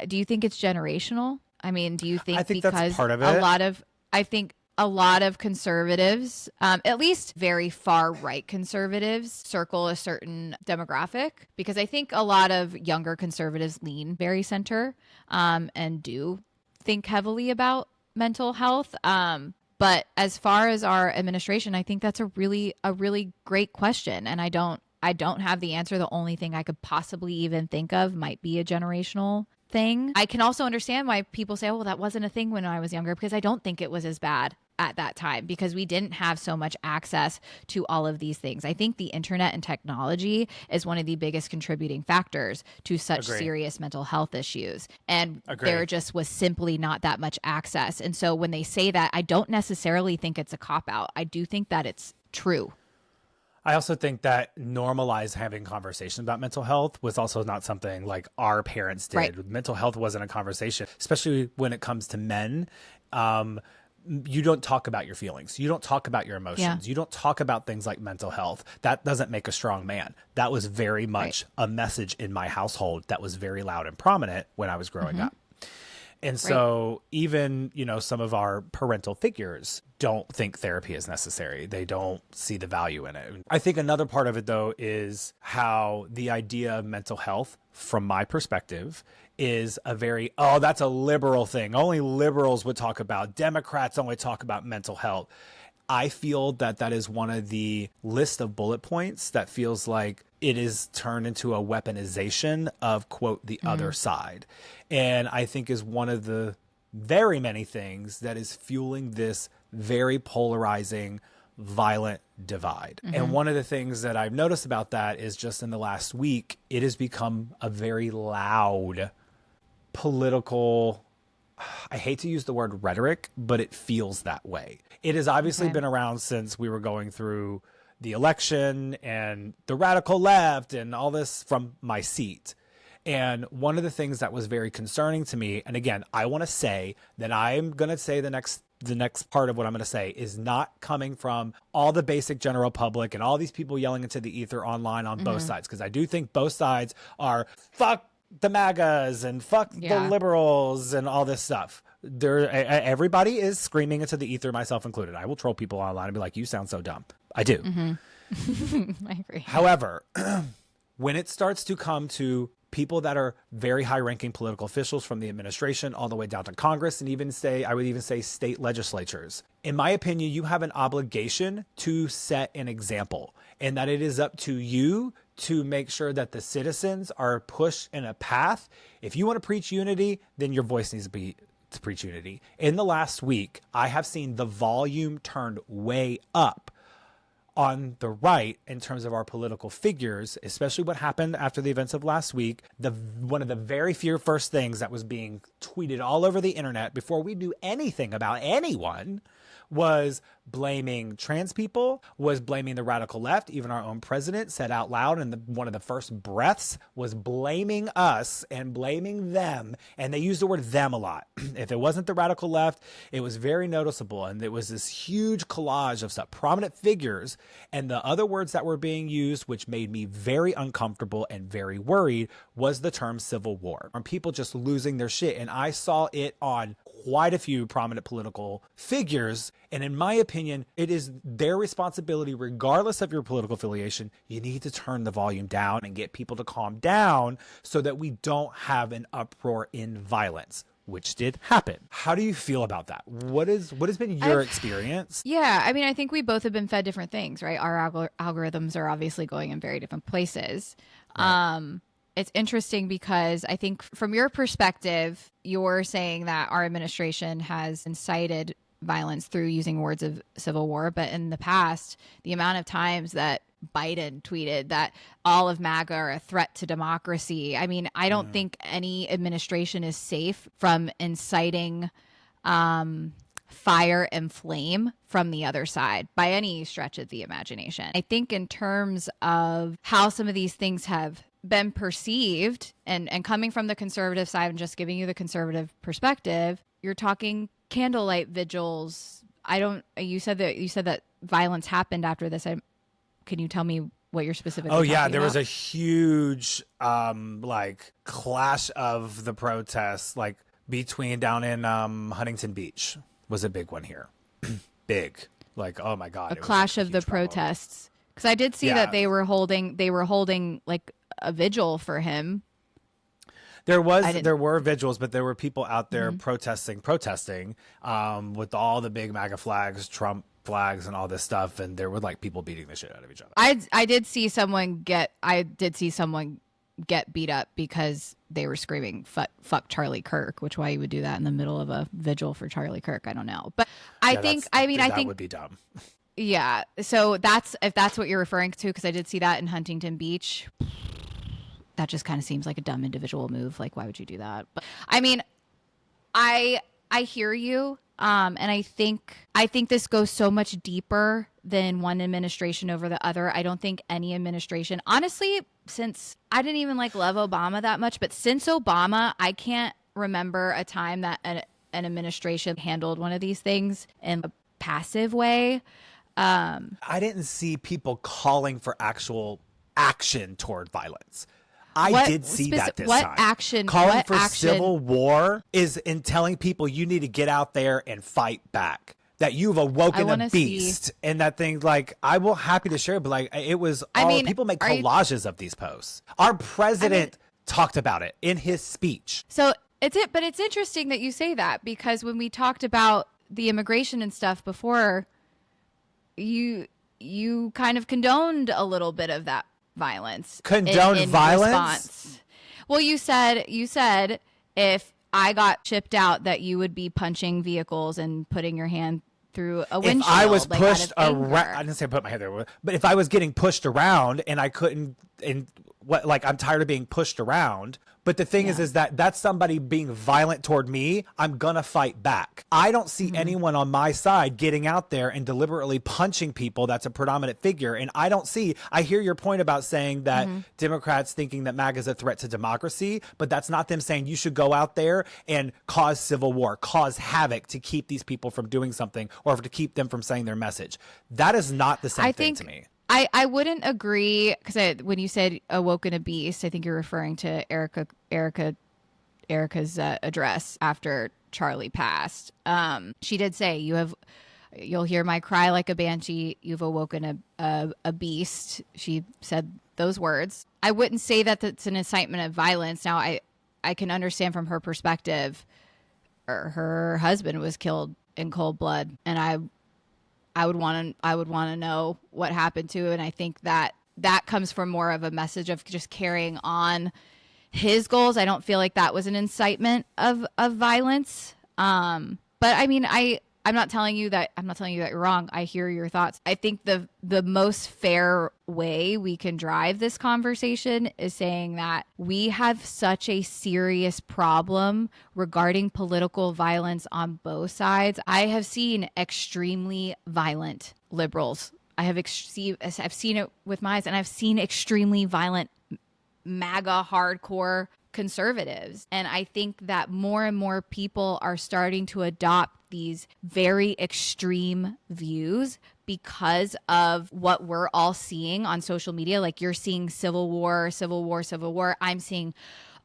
do you think it's generational? I mean, do you think, I think because that's part of it. I think a lot of conservatives, at least very far right conservatives, circle a certain demographic, because I think a lot of younger conservatives lean very center and do think heavily about mental health. But as far as our administration, I think that's a really great question. And I don't have the answer. The only thing I could possibly even think of might be a generational thing. I can also understand why people say, oh, well, that wasn't a thing when I was younger, because I don't think it was as bad at that time, because we didn't have so much access to all of these things. I think the internet and technology is one of the biggest contributing factors to such serious mental health issues. And there just was simply not that much access. And so when they say that, I don't necessarily think it's a cop-out. I do think that it's true. I also think that normalize having conversations about mental health was also not something like our parents did. Right. Mental health wasn't a conversation, especially when it comes to men. You don't talk about your feelings. You don't talk about your emotions. You don't talk about things like mental health. That doesn't make a strong man. That was very much a message in my household that was very loud and prominent when I was growing up. And so even, you know, some of our parental figures don't think therapy is necessary. They don't see the value in it. I think another part of it, though, is how the idea of mental health, from my perspective, is a very, oh, that's a liberal thing. Only liberals would talk about. Democrats only talk about mental health. I feel that that is one of the list of bullet points that feels like it is turned into a weaponization of, quote, the other side. And I think is one of the very many things that is fueling this very polarizing, violent divide. And one of the things that I've noticed about that is just in the last week, it has become a very loud political, I hate to use the word rhetoric, but it feels that way. It has obviously been around since we were going through the election and the radical left and all this from my seat. And one of the things that was very concerning to me, and again, I want to say that I'm going to say the next part of what I'm going to say is not coming from all the basic general public and all these people yelling into the ether online on both sides, because I do think both sides are fuck the MAGAs and fuck the liberals and all this stuff. Everybody is screaming into the ether, myself included. I will troll people online and be like, you sound so dumb. I do. I agree. However, when it starts to come to people that are very high-ranking political officials from the administration all the way down to Congress, and I would even say state legislatures, in my opinion, you have an obligation to set an example, and that it is up to you to make sure that the citizens are pushed in a path. If you want to preach unity, then your voice needs to be to preach unity. In the last week, I have seen the volume turned way up on the right in terms of our political figures, especially what happened after the events of last week. One of the very few first things that was being tweeted all over the internet before we knew anything about anyone was blaming trans people, was blaming the radical left. Even our own president said out loud in one of the first breaths was blaming us and blaming them. And they used the word them a lot. If it wasn't the radical left, it was very noticeable. And it was this huge collage of some prominent figures. And the other words that were being used, which made me very uncomfortable and very worried, was the term civil war. Or people just losing their shit. And I saw it on quite a few prominent political figures. And in my opinion, it is their responsibility, regardless of your political affiliation. You need to turn the volume down and get people to calm down so that we don't have an uproar in violence, which did happen. How do you feel about that? What has been your experience? Yeah, I mean, I think we both have been fed different things, right? Our algorithms are obviously going in very different places. Right. It's interesting because I think from your perspective, you're saying that our administration has incited violence through using words of civil war. But in the past, the amount of times that Biden tweeted that all of MAGA are a threat to democracy. I mean, I don't think any administration is safe from inciting fire and flame from the other side by any stretch of the imagination. I think in terms of how some of these things have been perceived and coming from the conservative side and just giving you the conservative perspective, you're talking candlelight vigils. You said that violence happened after this. Can you tell me what you're specifically Oh yeah, talking there about? was a huge like clash of the protests like between down in Huntington Beach was a big one here. Big. Like, oh my God. A clash of the protests. Because I did see that they were holding like a vigil for him. There were vigils, but there were people out there protesting with all the big MAGA flags, Trump flags, and all this stuff, and there were like people beating the shit out of each other. I did see someone get beat up because they were screaming "fuck Charlie Kirk," which why you would do that in the middle of a vigil for Charlie Kirk, I don't know. But I think that would be dumb. Yeah, so if that's what you're referring to, because I did see that in Huntington Beach. That just kind of seems like a dumb individual move. Like, why would you do that? But I mean, I hear you. And I think this goes so much deeper than one administration over the other. I don't think any administration, honestly, since I didn't even love Obama that much, but since Obama, I can't remember a time that an administration handled one of these things in a passive way. I didn't see people calling for actual action toward violence. I did see that this time. Calling for civil war is in telling people you need to get out there and fight back. That you've awoken a beast. And that thing, I will happy to share, but it was people make collages of these posts. Our president talked about it in his speech. So but it's interesting that you say that, because when we talked about the immigration and stuff before, you kind of condoned a little bit of that violence. Condone violence? Response. Well, you said if I got chipped out that you would be punching vehicles and putting your hand through a windshield. If I was pushed around, I didn't say put my hand there, but if I was getting pushed around and I couldn't, I'm tired of being pushed around. But the thing is that that's somebody being violent toward me. I'm going to fight back. I don't see anyone on my side getting out there and deliberately punching people. That's a predominant figure. And I hear your point about saying that Democrats thinking that MAGA is a threat to democracy, but that's not them saying you should go out there and cause civil war, cause havoc to keep these people from doing something or to keep them from saying their message. That is not the same thing to me. I wouldn't agree, because when you said awoken a beast, I think you're referring to Erica's address after Charlie passed. She did say, you'll hear my cry like a banshee. You've awoken a beast. She said those words. I wouldn't say that that's an incitement of violence. Now, I can understand from her perspective, her husband was killed in cold blood, and I would want to know what happened to it. And I think that comes from more of a message of just carrying on his goals. I don't feel like that was an incitement of violence. But I mean, I'm not telling you that you're wrong. I hear your thoughts. I think the most fair way we can drive this conversation is saying that we have such a serious problem regarding political violence on both sides. I have seen extremely violent liberals. I've seen it with my eyes, and I've seen extremely violent MAGA hardcore conservatives. And I think that more and more people are starting to adopt these very extreme views because of what we're all seeing on social media. Like you're seeing civil war. I'm seeing,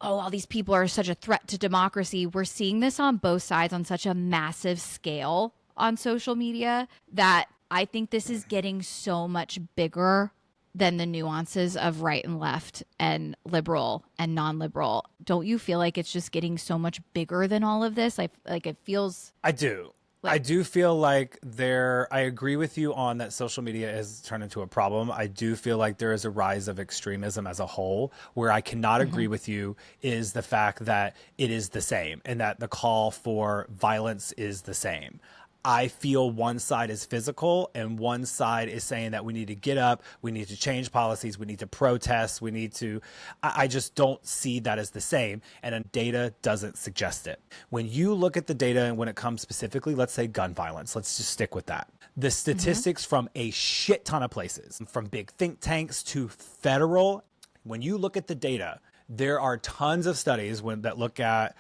oh, all these people are such a threat to democracy. We're seeing this on both sides on such a massive scale on social media that I think this is getting so much bigger than the nuances of right and left and liberal and non-liberal. Don't you feel like it's just getting so much bigger than all of this? Like it feels... I do. I do feel like I agree with you on that social media has turned into a problem. I do feel like there is a rise of extremism as a whole. Where I cannot agree with you is the fact that it is the same and that the call for violence is the same. I feel one side is physical and one side is saying that we need to get up, we need to change policies, we need to protest, I just don't see that as the same. And data doesn't suggest it. When you look at the data and when it comes specifically, let's say gun violence, let's just stick with that. The statistics from a shit ton of places, from big think tanks to federal, when you look at the data, there are tons of studies that look at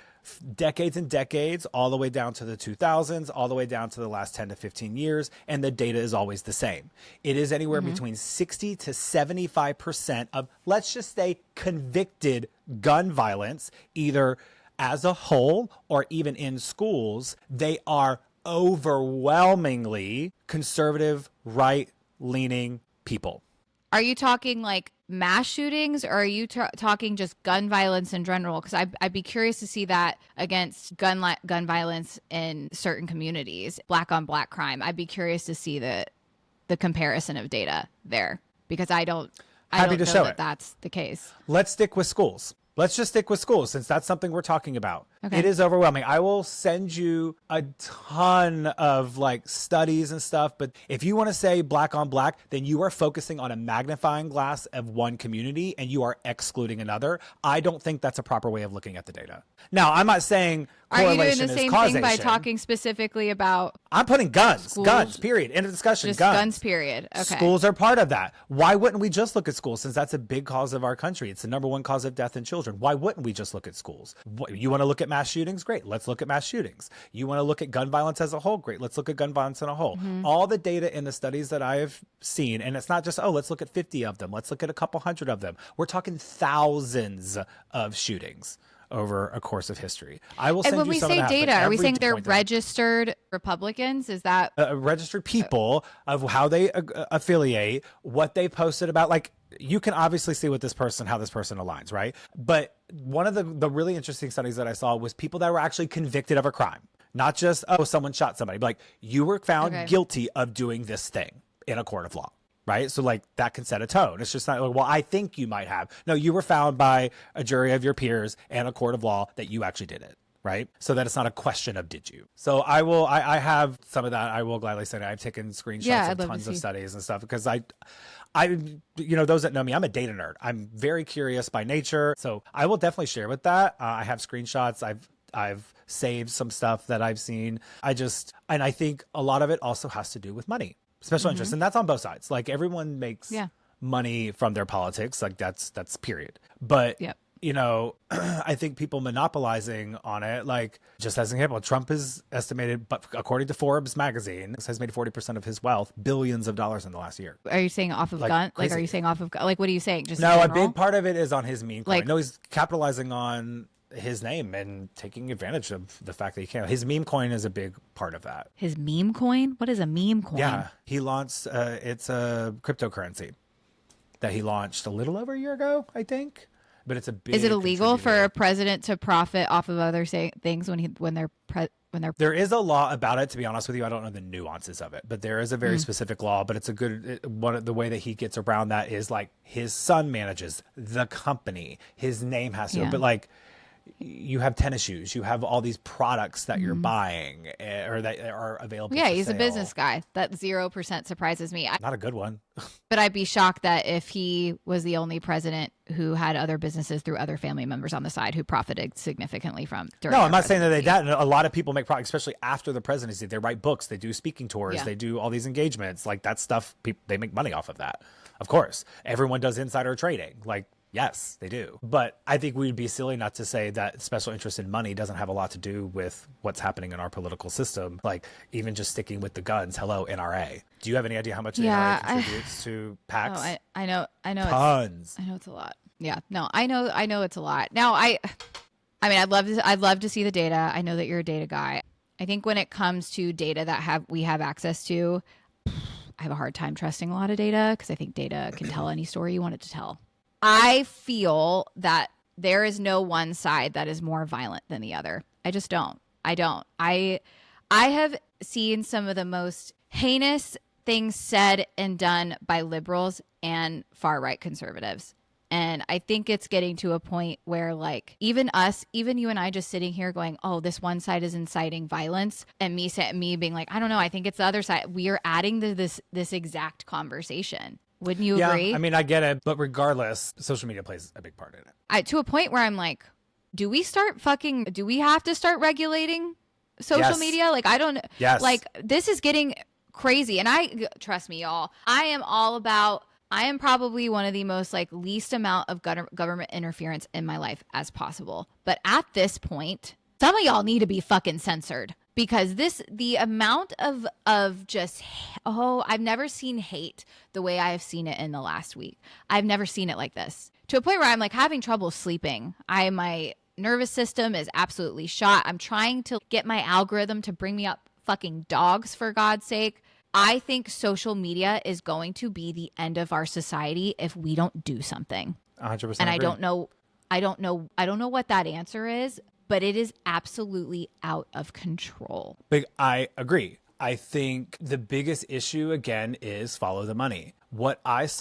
decades and decades, all the way down to the 2000s, all the way down to the last 10 to 15 years, and the data is always the same. It is anywhere between 60 to 75% of, let's just say, convicted gun violence, either as a whole or even in schools. They are overwhelmingly conservative, right-leaning people. Are you talking like mass shootings, or are you talking just gun violence in general? Because I'd be curious to see that against gun violence in certain communities, black on black crime. I'd be curious to see the comparison of data there, because I don't know that that's the case. Let's stick with schools. Let's just stick with schools since that's something we're talking about. Okay. It is overwhelming. I will send you a ton of like studies and stuff, but if you want to say black on black, then you are focusing on a magnifying glass of one community and you are excluding another. I don't think that's a proper way of looking at the data. Now, I'm not saying correlation is causation. Are you doing the same thing by talking specifically about... I'm putting guns, schools? Period. End of discussion. Just guns, period. Okay. Schools are part of that. Why wouldn't we just look at schools, since that's a big cause of our country? It's the number one cause of death in children. Why wouldn't we just look at schools? You want to look at mass shootings? Great. Let's look at mass shootings. You want to look at gun violence as a whole? Great. Let's look at gun violence as a whole. All the data in the studies that I have seen, and it's not just, let's look at 50 of them. Let's look at a couple hundred of them. We're talking thousands of shootings over a course of history. I will send you some of that. And when we say data, are we saying they're registered Republicans? Is that registered people of how they affiliate, what they posted about? Like, you can obviously see how this person aligns, right? But one of the really interesting studies that I saw was people that were actually convicted of a crime, not just someone shot somebody, but like you were found guilty of doing this thing in a court of law. Right. So like that can set a tone. It's just not like, well, I think you might have. No, you were found by a jury of your peers and a court of law that you actually did it. Right. So that it's not a question of did you. So I have some of that. I will gladly say that I've taken screenshots of tons of studies and stuff because I, those that know me, I'm a data nerd. I'm very curious by nature. So I will definitely share with that. I have screenshots. I've saved some stuff that I've seen. And I think a lot of it also has to do with money. Special interest, and that's on both sides. Like everyone makes money from their politics, like that's period. But I think people monopolizing on it, like just as an example, Trump is estimated, but according to Forbes magazine, has made 40% of his wealth, billions of dollars in the last year. Are you saying off of gun? Like, are you saying off of like what are you saying? Just no, a big part of it is on his meme coin. No, he's capitalizing on his name and taking advantage of the fact that he can. His meme coin is a big part of that. His meme coin? What is a meme coin? Yeah, he launched, it's a cryptocurrency that he launched a little over a year ago, I think. But it's a big... Is it illegal for a president to profit off of other things when they're... There is a law about it, to be honest with you. I don't know the nuances of it, but there is a very specific law, but it's a good one. The way that he gets around that is like his son manages the company. His name has to, but like, you have tennis shoes, you have all these products that you're buying or that are available. Yeah, for he's a sale. business guy. That 0% surprises me. Not a good one. But I'd be shocked that if he was the only president who had other businesses through other family members on the side who profited significantly from. No, I'm not saying that they didn't. A lot of people make products, especially after the presidency. They write books, they do speaking tours, they do all these engagements. Like that stuff, they make money off of that. Of course, everyone does insider trading. Like, yes, they do. But I think we'd be silly not to say that special interest in money doesn't have a lot to do with what's happening in our political system. Like, even just sticking with the guns. Hello, NRA. Do you have any idea how much the NRA contributes to PACs? Oh, I know. Tons. I know it's a lot. Yeah. No, I know it's a lot. Now, I mean, I'd love to see the data. I know that you're a data guy. I think when it comes to data that we have access to, I have a hard time trusting a lot of data because I think data can tell any story you want it to tell. I feel that there is no one side that is more violent than the other. I just don't. I have seen some of the most heinous things said and done by liberals and far right conservatives. And I think it's getting to a point where like even you and I just sitting here going, oh, this one side is inciting violence. And me being like, I don't know, I think it's the other side. We are adding to this exact conversation. Wouldn't you agree? I mean, I get it. But regardless, social media plays a big part in it. To a point where I'm like, do we have to start regulating social media? Like, I don't, like this is getting crazy. And trust me, y'all, I am probably one of the most like least amount of government interference in my life as possible. But at this point, some of y'all need to be fucking censored because the amount of just, I've never seen hate the way I have seen it in the last week. I've never seen it like this to a point where I'm like having trouble sleeping. My nervous system is absolutely shot. I'm trying to get my algorithm to bring me up fucking dogs for God's sake. I think social media is going to be the end of our society if we don't do something. 100%. And agree. I don't know what that answer is, but it is absolutely out of control. But I agree. I think the biggest issue again is follow the money. What I've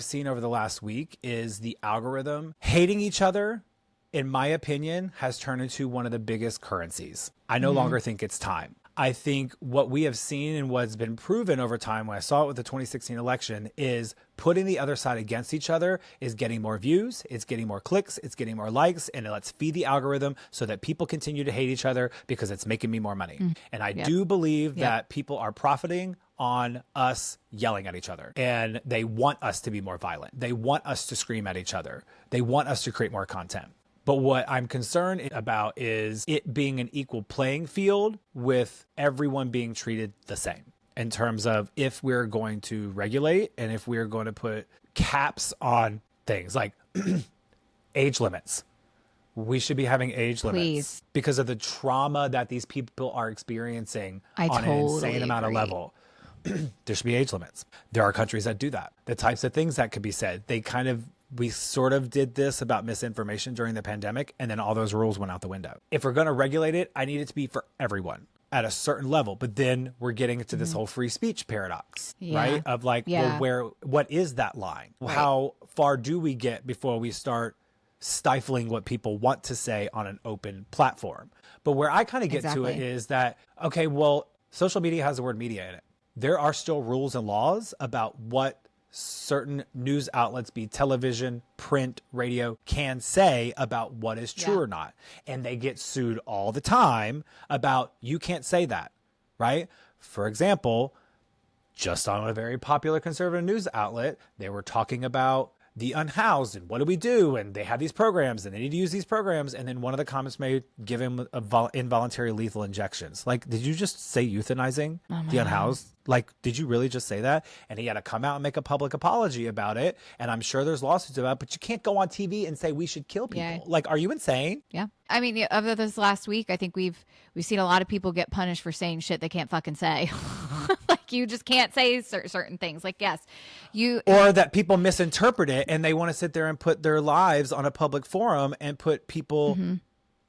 seen over the last week is the algorithm hating each other, in my opinion, has turned into one of the biggest currencies. I no longer think it's time. I think what we have seen and what's been proven over time, when I saw it with the 2016 election, is putting the other side against each other is getting more views, it's getting more clicks, it's getting more likes, and let's feed the algorithm so that people continue to hate each other because it's making me more money. And I do believe that people are profiting on us yelling at each other, and they want us to be more violent. They want us to scream at each other. They want us to create more content. But what I'm concerned about is it being an equal playing field with everyone being treated the same in terms of if we're going to regulate and if we're going to put caps on things like age limits. We should be having age limits because of the trauma that these people are experiencing on an insane amount of level. There should be age limits. There are countries that do that. The types of things that could be said. We sort of did this about misinformation during the pandemic, and then all those rules went out the window. If we're going to regulate it, I need it to be for everyone at a certain level. But then we're getting into this whole free speech paradox, right? Of like, well, what is that line? Right. How far do we get before we start stifling what people want to say on an open platform? But where I kind of get to it is that, okay, well, social media has the word media in it. There are still rules and laws about what certain news outlets, be television, print, radio, can say about what is true or not. And they get sued all the time about, you can't say that, right? For example, just on a very popular conservative news outlet, they were talking about the unhoused and what do we do? And they have these programs and they need to use these programs. And then one of the comments made give him involuntary lethal injections. Like, did you just say euthanizing the unhoused? Like, did you really just say that? And he had to come out and make a public apology about it. And I'm sure there's lawsuits about it, but you can't go on TV and say we should kill people. Yeah. Like, are you insane? Yeah. I mean, over this last week, I think we've seen a lot of people get punished for saying shit they can't fucking say. Like, you just can't say certain things. Like, yes, or that people misinterpret it and they want to sit there and put their lives on a public forum and put people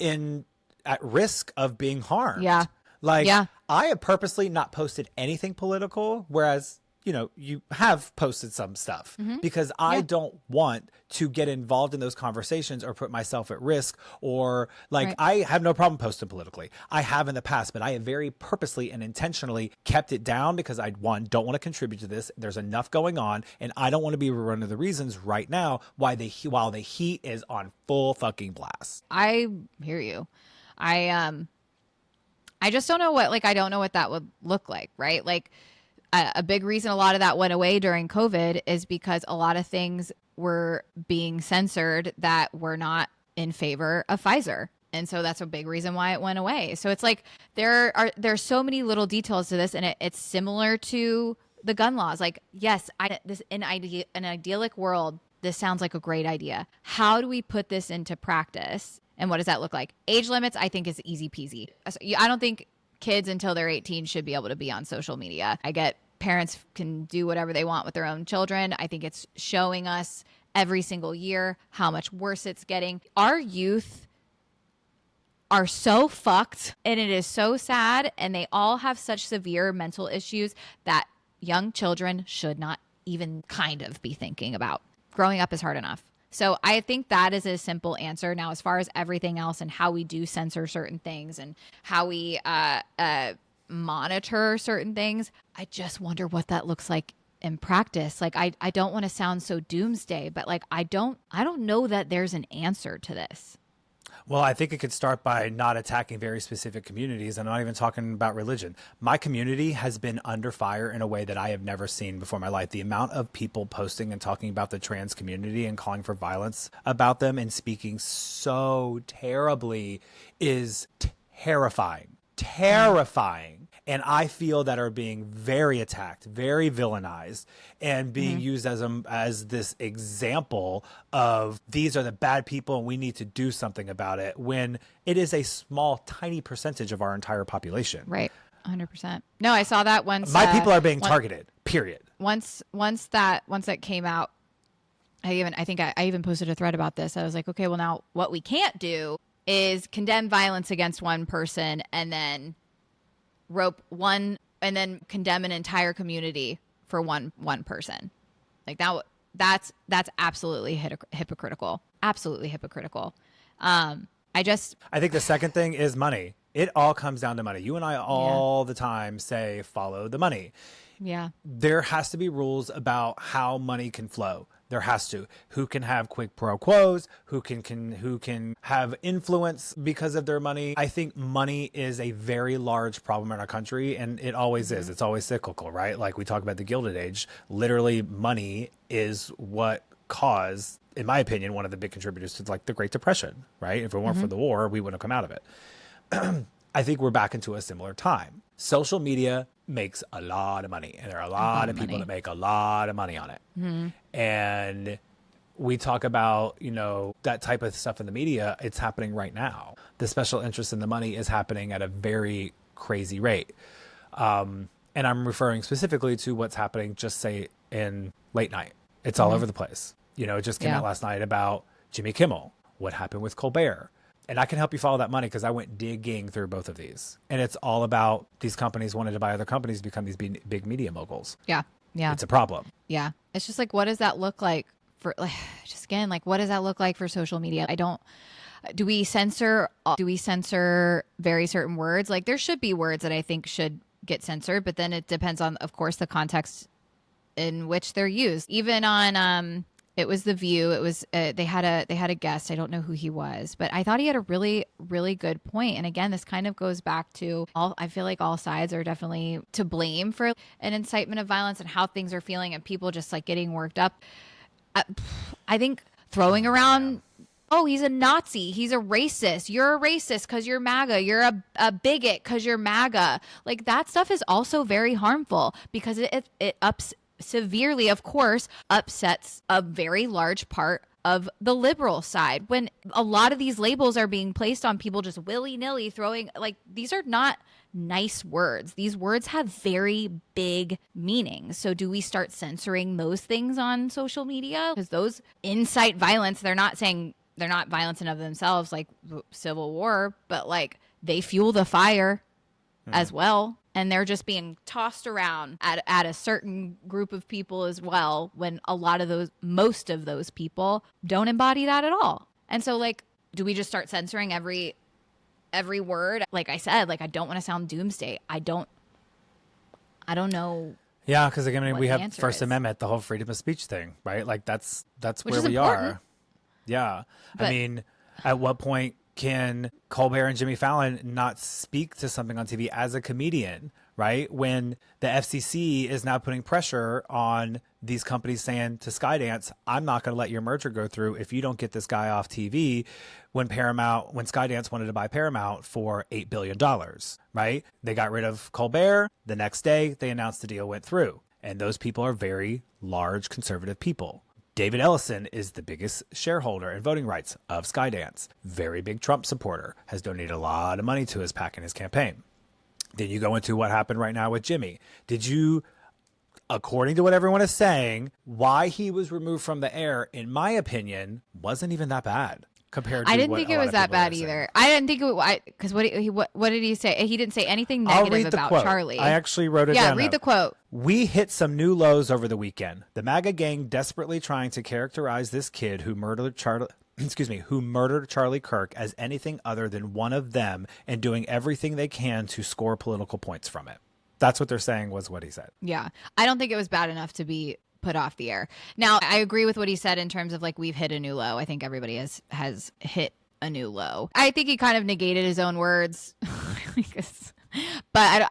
at risk of being harmed. Yeah. Like, I have purposely not posted anything political, whereas you have posted some stuff because I don't want to get involved in those conversations or put myself at risk or I have no problem posting politically. I have in the past, but I have very purposely and intentionally kept it down because I don't want to contribute to this. There's enough going on and I don't want to be one of the reasons right now while the heat is on full fucking blast. I hear you. I just don't know I don't know what that would look like, right? Like a big reason a lot of that went away during COVID is because a lot of things were being censored that were not in favor of Pfizer. And so that's a big reason why it went away. So it's like there's so many little details to this, and it's similar to the gun laws. Like, yes, in an idyllic world, this sounds like a great idea. How do we put this into practice? And what does that look like? Age limits, I think, is easy peasy. I don't think kids until they're 18 should be able to be on social media. I get parents can do whatever they want with their own children. I think it's showing us every single year how much worse it's getting. Our youth are so fucked, and it is so sad, and they all have such severe mental issues that young children should not even kind of be thinking about. Growing up is hard enough. So I think that is a simple answer. Now, as far as everything else and how we do censor certain things and how we monitor certain things, I just wonder what that looks like in practice. Like, I don't want to sound so doomsday, but I don't know that there's an answer to this. Well, I think it could start by not attacking very specific communities. I'm not even talking about religion. My community has been under fire in a way that I have never seen before in my life. The amount of people posting and talking about the trans community and calling for violence about them and speaking so terribly is terrifying. And I feel that are being very attacked, very villainized, and being used as this example of these are the bad people and we need to do something about it, when it is a small, tiny percentage of our entire population. Right. 100%. No, I saw that once. My people are being targeted, period. Once that came out, I think I even posted a thread about this. I was like, okay, well, now what we can't do is condemn violence against one person and then rope one and then condemn an entire community for one person. Like that's absolutely hypocritical. Absolutely hypocritical. I think the second thing is money. It all comes down to money. You and I all the time say, follow the money. Yeah. There has to be rules about how money can flow. There has to. Who can have quick pro quos? Who can have influence because of their money? I think money is a very large problem in our country, and it always is. It's always cyclical, right? Like we talk about the Gilded Age. Literally, money is what caused, in my opinion, one of the big contributors to the Great Depression, right? If it weren't for the war, we wouldn't have come out of it. I think we're back into a similar time. Social media makes a lot of money, and there are a lot of people that make a lot of money on it. And we talk about, that type of stuff in the media. It's happening right now. The special interest in the money is happening at a very crazy rate. And I'm referring specifically to what's happening, just say in late night. It's all over the place. It just came out last night about Jimmy Kimmel, what happened with Colbert. And I can help you follow that money because I went digging through both of these. And it's all about these companies wanted to buy other companies, become these big media moguls. Yeah. Yeah. It's a problem. Yeah. It's just what does that look like for, what does that look like for social media? Do we censor very certain words? There should be words that I think should get censored, but then it depends on, of course, the context in which they're used. Even on, it was The View. It was they had a guest. I don't know who he was, but I thought he had a really, really good point. And again, this kind of goes back to I feel like all sides are definitely to blame for an incitement of violence and how things are feeling and people just getting worked up. I think throwing around, oh, he's a Nazi, he's a racist, you're a racist because you're MAGA, you're a bigot because you're MAGA. That stuff is also very harmful because it severely, of course, upsets a very large part of the liberal side when a lot of these labels are being placed on people just willy-nilly throwing, these are not nice words. These words have very big meanings. So do we start censoring those things on social media? Because those incite violence. They're not saying they're not violence in of themselves like civil war, but they fuel the fire as well. and they're just being tossed around at a certain group of people as well, when most of those people don't embody that at all. And so, like, do we just start censoring every word? Like I said, like, I don't want to sound doomsday. I don't know. Yeah, because again, we have First is. Amendment, the whole freedom of speech thing, right? Like that's Which where is we important. are. Yeah. But, I mean, at what point can Colbert and Jimmy Fallon not speak to something on TV as a comedian, right? When the FCC is now putting pressure on these companies saying to Skydance, I'm not going to let your merger go through if you don't get this guy off TV. When Skydance wanted to buy Paramount for $8 billion, right? They got rid of Colbert. The next day, they announced the deal went through. And those people are very large conservative people. David Ellison is the biggest shareholder in voting rights of Skydance. Very big Trump supporter, has donated a lot of money to his PAC and his campaign. Then you go into what happened right now with Jimmy. According to what everyone is saying, why he was removed from the air, in my opinion, wasn't even that bad compared to I didn't think it was that bad either. I didn't think it because what did he say? He didn't say anything negative about quote. Charlie. I actually wrote it down. Yeah, read the quote. We hit some new lows over the weekend. The MAGA gang desperately trying to characterize this kid who murdered Charlie Kirk as anything other than one of them, and doing everything they can to score political points from it. That's what they're saying was what he said. Yeah. I don't think it was bad enough to be put off the air. Now, I agree with what he said in terms of, like, we've hit a new low. I think everybody has hit a new low. I think he kind of negated his own words. But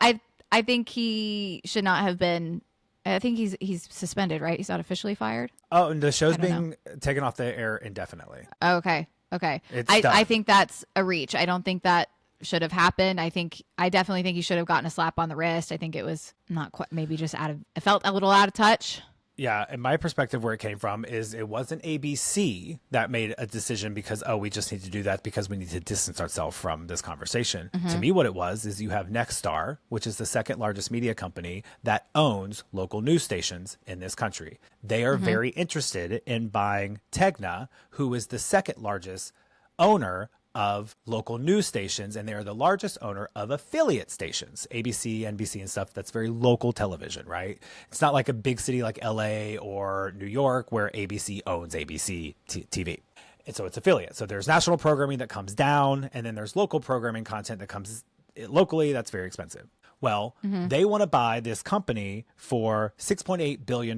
I think he should not have been. I think he's suspended, right? He's not officially fired. Oh, and the show's being taken off the air indefinitely. Okay. I think that's a reach. I don't think that should have happened. I definitely think he should have gotten a slap on the wrist. I think it was not quite, maybe just it felt a little out of touch. Yeah, and my perspective where it came from is it wasn't ABC that made a decision because, we just need to do that because we need to distance ourselves from this conversation. Mm-hmm. To me, what it was is you have Nexstar, which is the second largest media company that owns local news stations in this country. They are very interested in buying Tegna, who is the second largest owner of local news stations, and they are the largest owner of affiliate stations, ABC, NBC, and stuff. That's very local television, right? It's not like a big city like LA or New York where ABC owns ABC TV. And so it's affiliate. So there's national programming that comes down, and then there's local programming content that comes locally. That's very expensive. Well, they want to buy this company for $6.8 billion.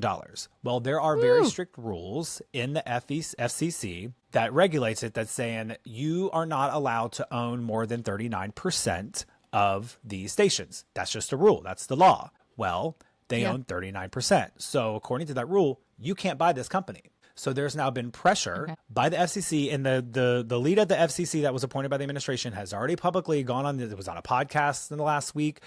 Well, there are very strict rules in the FCC that regulates it, that's saying you are not allowed to own more than 39% of these stations. That's just a rule. That's the law. Well, they own 39%. So according to that rule, you can't buy this company. So there's now been pressure by the FCC, and the lead of the FCC that was appointed by the administration has already publicly gone on. It was on a podcast in the last week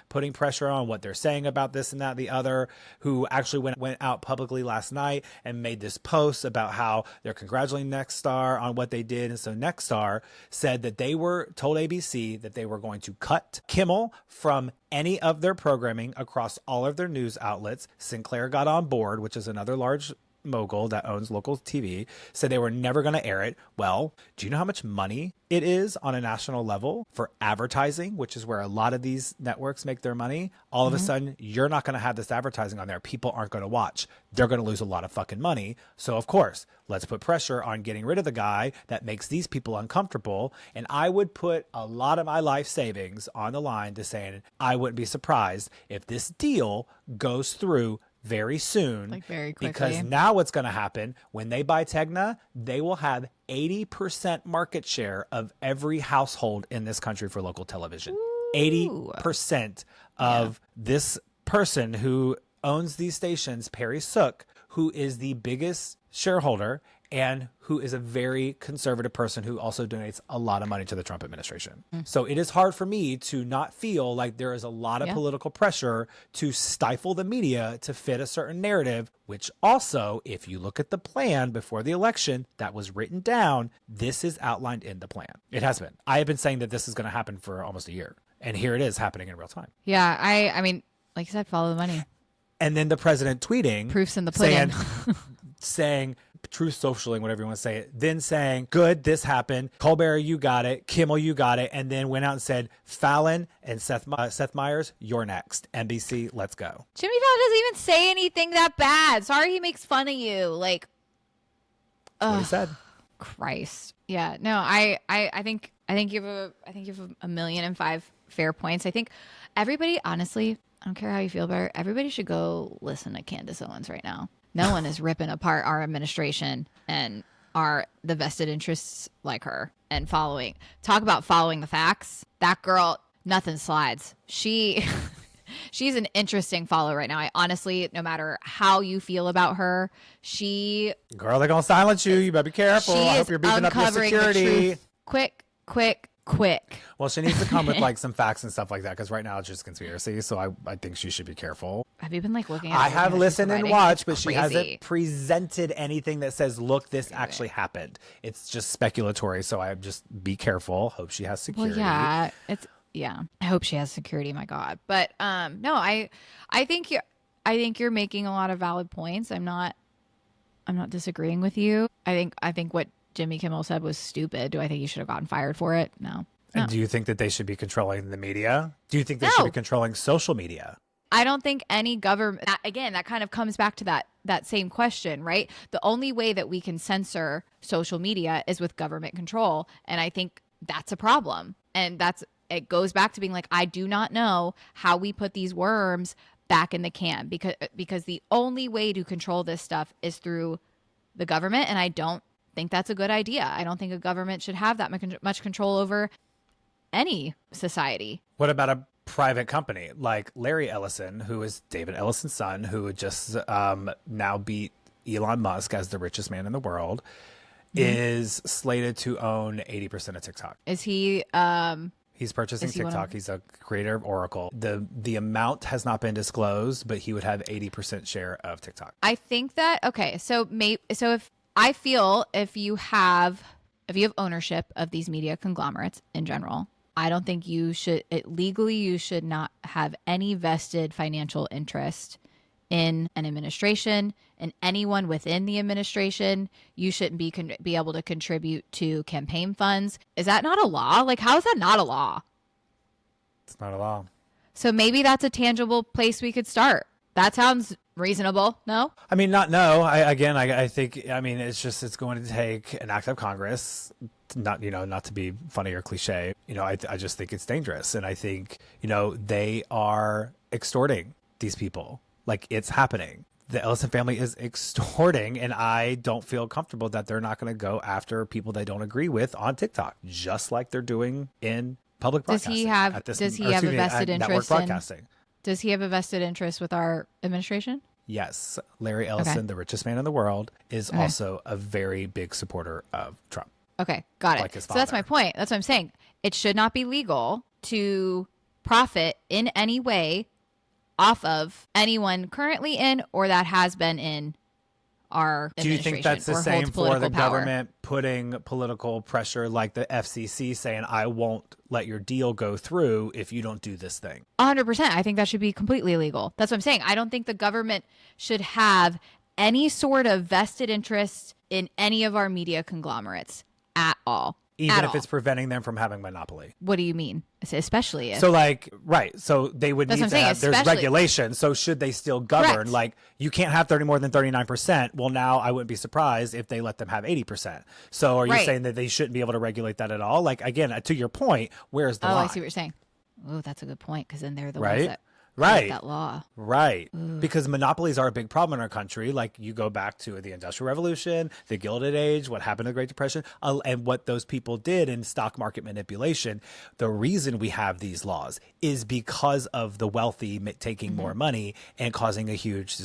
putting pressure on what they're saying about this and that, the other, who actually went out publicly last night and made this post about how they're congratulating Nexstar on what they did. And so Nexstar said that they told ABC that they were going to cut Kimmel from any of their programming across all of their news outlets. Sinclair got on board, which is another large mogul that owns local TV, said they were never going to air it. Well, do you know how much money it is on a national level for advertising, which is where a lot of these networks make their money? All of a sudden, you're not going to have this advertising on there. People aren't going to watch. They're going to lose a lot of fucking money. So, of course, let's put pressure on getting rid of the guy that makes these people uncomfortable. And I would put a lot of my life savings on the line to saying I wouldn't be surprised if this deal goes through very soon, like very quickly. Because now what's going to happen when they buy Tegna, they will have 80% market share of every household in this country for local television. Ooh. 80% of this person who owns these stations, Perry Sook, who is the biggest shareholder and who is a very conservative person who also donates a lot of money to the Trump administration. So it is hard for me to not feel like there is a lot of political pressure to stifle the media to fit a certain narrative, which also, if you look at the plan before the election that was written down, this is outlined in the plan. It has been. I have been saying that this is going to happen for almost a year. And here it is happening in real time. Yeah, I mean, like you said, follow the money. And then the president tweeting. Proofs in the pudding. saying true socialing, whatever you want to say it, then saying, good, this happened. Colbert, you got it. Kimmel, you got it. And then went out and said, Fallon and Seth Meyers, you're next. NBC, let's go. Jimmy Fallon doesn't even say anything that bad. Sorry he makes fun of you. Like, That's what he said. Christ. Yeah. No, I think you have a million and five fair points. I think everybody, honestly, I don't care how you feel about it, everybody should go listen to Candace Owens right now. No one is ripping apart our administration and the vested interests like her and following. Talk about following the facts. That girl, nothing slides. She's an interesting follow right now. I honestly, no matter how you feel about her, Girl, they're going to silence you. You better be careful. I hope you're beefing up your security. Quick. Well, she needs to come with like some facts and stuff like that, because right now it's just conspiracy. So I think she should be careful. Have you been like looking at I have listened and watched, but she crazy. hasn't presented anything that says, look, this actually happened. It's just speculatory. So I just be careful. Hope she has security. Well, yeah. I hope she has security, my God. But no, I think you're making a lot of valid points. I'm not disagreeing with you. I think what Jimmy Kimmel said was stupid. Do I think he should have gotten fired for it? No. And do you think that they should be controlling the media? Do you think they should be controlling social media? I don't think any government, again, that kind of comes back to that same question, right? The only way that we can censor social media is with government control. And I think that's a problem. And it goes back to being like, I do not know how we put these worms back in the can, because the only way to control this stuff is through the government. And I don't think that's a good idea. I don't think a government should have that much control over any society. What about a private company like Larry Ellison, who is David Ellison's son, who would just now beat Elon Musk as the richest man in the world, is slated to own 80% of TikTok. Is he? He's purchasing TikTok. He's a creator of Oracle. The amount has not been disclosed, but he would have 80% share of TikTok. I think that so if you have ownership of these media conglomerates in general, I don't think you should not have any vested financial interest in an administration, and anyone within the administration. You shouldn't be able to contribute to campaign funds. Is that not a law? Like, how is that not a law? It's not a law. So maybe that's a tangible place we could start. That sounds reasonable. No? I mean, I think it's going to take an act of Congress, not to be funny or cliche. I just think it's dangerous. And I think, they are extorting these people. Like, it's happening. The Ellison family is extorting, and I don't feel comfortable that they're not going to go after people they don't agree with on TikTok, just like they're doing in public broadcasting. Does he have a vested interest in broadcasting? Does he have a vested interest with our administration? Yes. Larry Ellison, the richest man in the world, is also a very big supporter of Trump. Okay, got it. Like his so father. that's my point. That's what I'm saying. It should not be legal to profit in any way off of anyone currently in or that has been in our administration. Do you think that's the same for the power. government putting political pressure, like the FCC saying, I won't let your deal go through if you don't do this thing? 100%. I think that should be completely illegal. That's what I'm saying. I don't think the government should have any sort of vested interest in any of our media conglomerates at all. Even if it's preventing them from having monopoly. What do you mean? Especially if. So so they would need to have, there's regulation. So should they still govern? Correct. Like, you can't have more than 39%. Well, now I wouldn't be surprised if they let them have 80%. So are you saying that they shouldn't be able to regulate that at all? Like, again, to your point, where's the line? I see what you're saying. Oh, that's a good point, because then they're the ones that Right. that law. Right. Ooh. Because monopolies are a big problem in our country. Like, you go back to the Industrial Revolution, the Gilded Age, what happened in the Great Depression, and what those people did in stock market manipulation. The reason we have these laws is because of the wealthy taking more money and causing a huge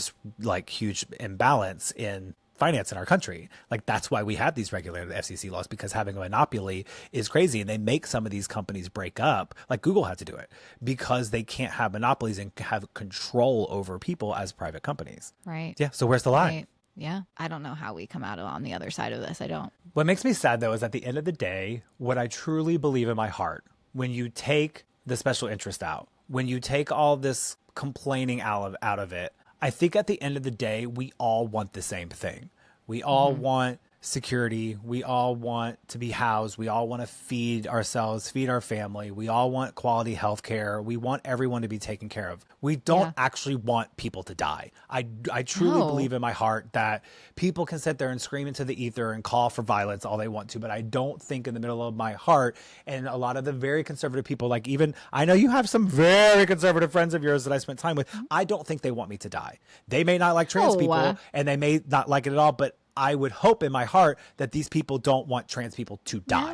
imbalance in finance in our country. Like, that's why we have these regulated FCC laws, because having a monopoly is crazy, and they make some of these companies break up. Like, Google had to do it because they can't have monopolies and have control over people as private companies. Right. Yeah. So where's the line? Right. Yeah. I don't know how we come out on the other side of this. I don't. What makes me sad, though, is at the end of the day, what I truly believe in my heart, when you take the special interest out, when you take all this complaining out of it, I think at the end of the day, we all want the same thing. We all want security. We all want to be housed. We all want to feed ourselves, feed our family. We all want quality health care. We want everyone to be taken care of. We don't actually want people to die. I truly believe in my heart that people can sit there and scream into the ether and call for violence all they want to, but I don't think in the middle of my heart, and a lot of the very conservative people, like even, I know you have some very conservative friends of yours that I spent time with, I don't think they want me to die. They may not like trans people and they may not like it at all, but I would hope in my heart that these people don't want trans people to die.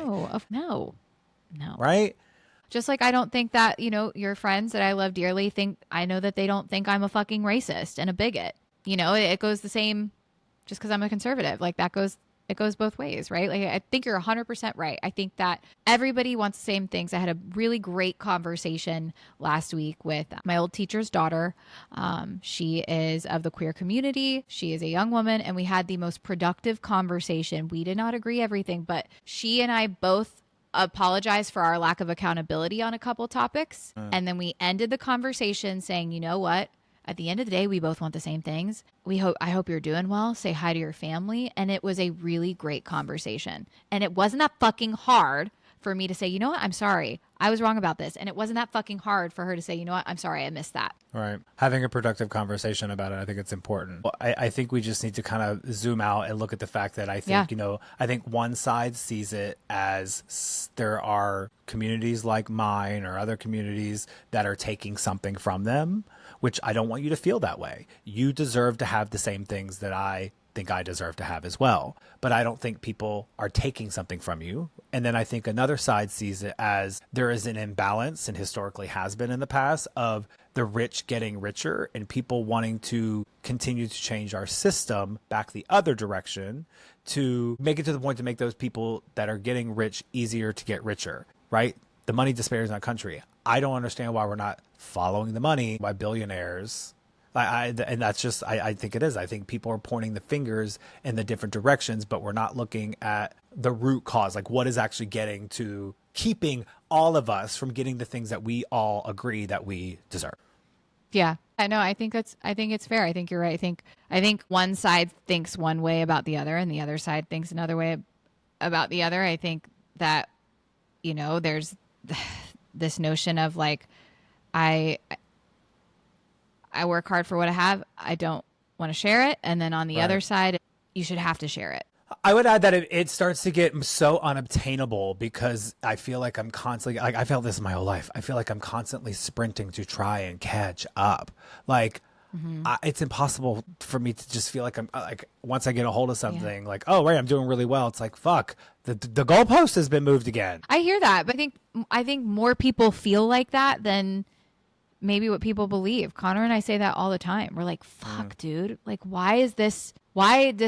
No. Right? Just like I don't think that, your friends that I love dearly I know that they don't think I'm a fucking racist and a bigot. It goes the same just because I'm a conservative. Like it goes both ways, right? Like I think you're 100% right. I think that everybody wants the same things. I had a really great conversation last week with my old teacher's daughter. She is of the queer community. She is a young woman, and we had the most productive conversation. We did not agree everything, but she and I both apologized for our lack of accountability on a couple topics. And then we ended the conversation saying, you know what? At the end of the day, we both want the same things. I hope you're doing well. Say hi to your family. And it was a really great conversation. And it wasn't that fucking hard for me to say, you know what? I'm sorry. I was wrong about this. And it wasn't that fucking hard for her to say, you know what? I'm sorry. I missed that. Right. Having a productive conversation about it, I think it's important. I think we just need to kind of zoom out and look at the fact that I think, I think one side sees it as there are communities like mine or other communities that are taking something from them, which I don't want you to feel that way. You deserve to have the same things that I think I deserve to have as well. But I don't think people are taking something from you. And then I think another side sees it as there is an imbalance, and historically has been in the past, of the rich getting richer and people wanting to continue to change our system back the other direction to make it to the point to make those people that are getting rich easier to get richer, right? The money disparities in our country. I don't understand why we're not following the money by billionaires. And that's just, I think it is. I think people are pointing the fingers in the different directions, but we're not looking at the root cause, like what is actually getting to keeping all of us from getting the things that we all agree that we deserve. Yeah, I know. I think it's fair. I think you're right. I think one side thinks one way about the other, and the other side thinks another way about the other. I think that, there's this notion of like, I work hard for what I have. I don't want to share it. And then on the other side, you should have to share it. I would add that it starts to get so unobtainable because I feel like I'm constantly, like I felt this my whole life. I feel like I'm constantly sprinting to try and catch up. Like it's impossible for me to just feel like I'm like, once I get a hold of something like, oh, right, I'm doing really well. It's like, fuck, the goalpost has been moved again. I hear that. But I think more people feel like that than maybe what people believe. Connor and I say that all the time. We're like, fuck, dude. Like, why does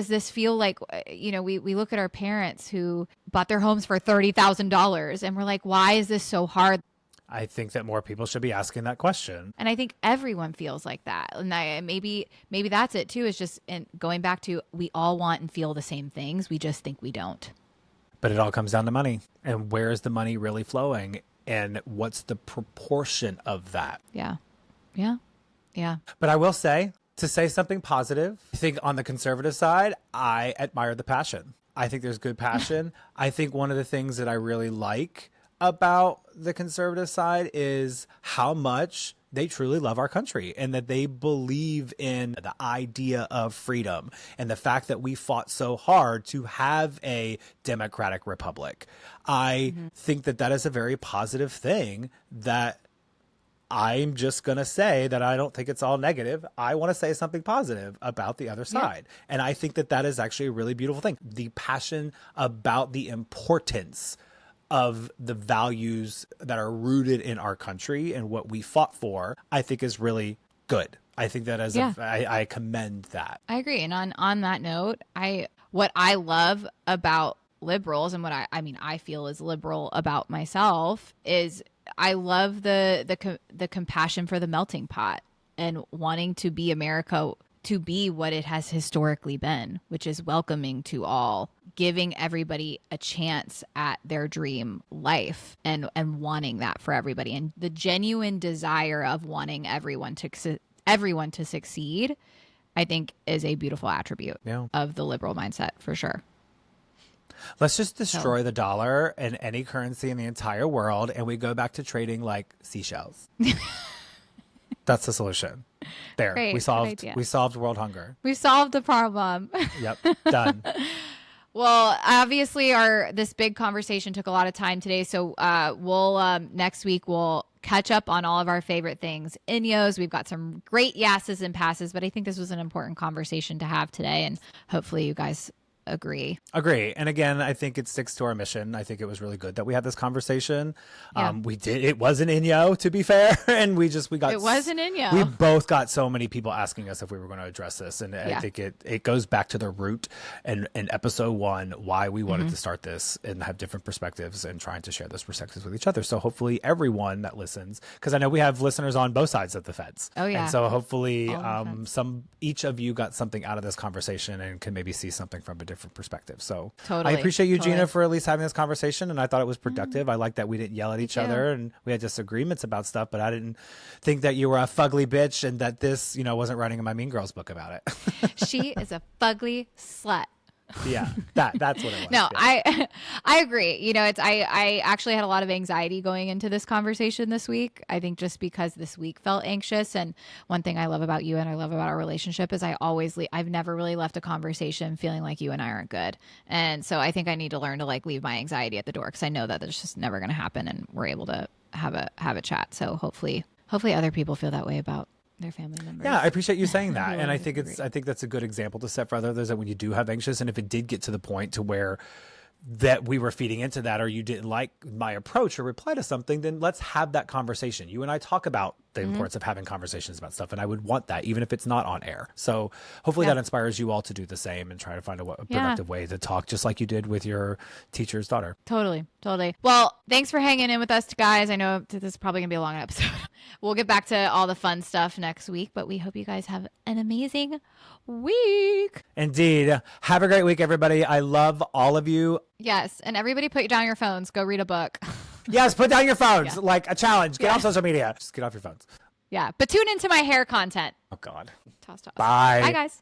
this feel like, we look at our parents who bought their homes for $30,000 and we're like, why is this so hard? I think that more people should be asking that question. And I think everyone feels like that. And maybe that's it too, is just going back to, we all want and feel the same things. We just think we don't. But it all comes down to money. And where is the money really flowing? And what's the proportion of that? Yeah. But I will say, to say something positive, I think on the conservative side, I admire the passion. I think there's good passion. I think one of the things that I really like about the conservative side is how much they truly love our country and that they believe in the idea of freedom and the fact that we fought so hard to have a democratic republic. I think that is a very positive thing that I'm just going to say that I don't think it's all negative. I want to say something positive about the other side. And I think that is actually a really beautiful thing. The passion about the importance of the values that are rooted in our country and what we fought for, I think is really good. I think that I commend that. I agree. And on that note, what I love about liberals and what I feel is liberal about myself is I love the compassion for the melting pot and wanting to be America to be what it has historically been, which is welcoming to all, giving everybody a chance at their dream life and wanting that for everybody. And the genuine desire of wanting everyone to succeed I think is a beautiful attribute Yeah. of the liberal mindset for sure. Let's just destroy the dollar and any currency in the entire world, and we go back to trading like seashells. That's the solution. There, Great, we good solved. idea. We solved world hunger. We solved the problem. Yep, done. Well, obviously, this big conversation took a lot of time today, so we'll next week we'll catch up on all of our favorite things. Inyos, we've got some great yasses and passes, but I think this was an important conversation to have today, and hopefully you guys agree. And again, I think it sticks to our mission. I think it was really good that we had this conversation. Yeah. It was an inyo, to be fair, and we got It was an inyo. We both got so many people asking us if we were going to address this, and I think it goes back to the root and in episode 1 why we wanted to start this and have different perspectives and trying to share those perspectives with each other. So hopefully everyone that listens, because I know we have listeners on both sides of the fence. Oh yeah. And so hopefully each of you got something out of this conversation and can maybe see something from a different perspective. So totally. I appreciate you, Gina, for at least having this conversation, and I thought it was productive. I like that we didn't yell at each other and we had disagreements about stuff, but I didn't think that you were a fugly bitch and that this, wasn't writing in my Mean Girls book about it. She is a fugly slut. Yeah, that's what it was. No, yeah. I agree. I actually had a lot of anxiety going into this conversation this week. I think just because this week felt anxious. And one thing I love about you and I love about our relationship is I've never really left a conversation feeling like you and I aren't good. And so I think I need to learn to leave my anxiety at the door, because I know that it's just never going to happen and we're able to have a chat. So hopefully other people feel that way about their family members. Yeah, I appreciate you saying that. Really And I think that's a good example to set for others, that when you do have anxious, and if it did get to the point to where that we were feeding into that, or you didn't like my approach or reply to something, then let's have that conversation. You and I talk about the importance of having conversations about stuff, and I would want that even if it's not on air. So hopefully that inspires you all to do the same and try to find a productive way to talk, just like you did with your teacher's daughter. Totally. Well, thanks for hanging in with us, guys. I know this is probably gonna be a long episode. We'll get back to all the fun stuff next week, but we hope you guys have an amazing week. Indeed. Have a great week, everybody. I love all of you. Yes, and everybody put down your phones. Go read a book. Yes, put down your phones. Like a challenge. Get off social media. Just get off your phones. Yeah, but tune into my hair content. Oh, God. Toss. Bye. Bye, guys.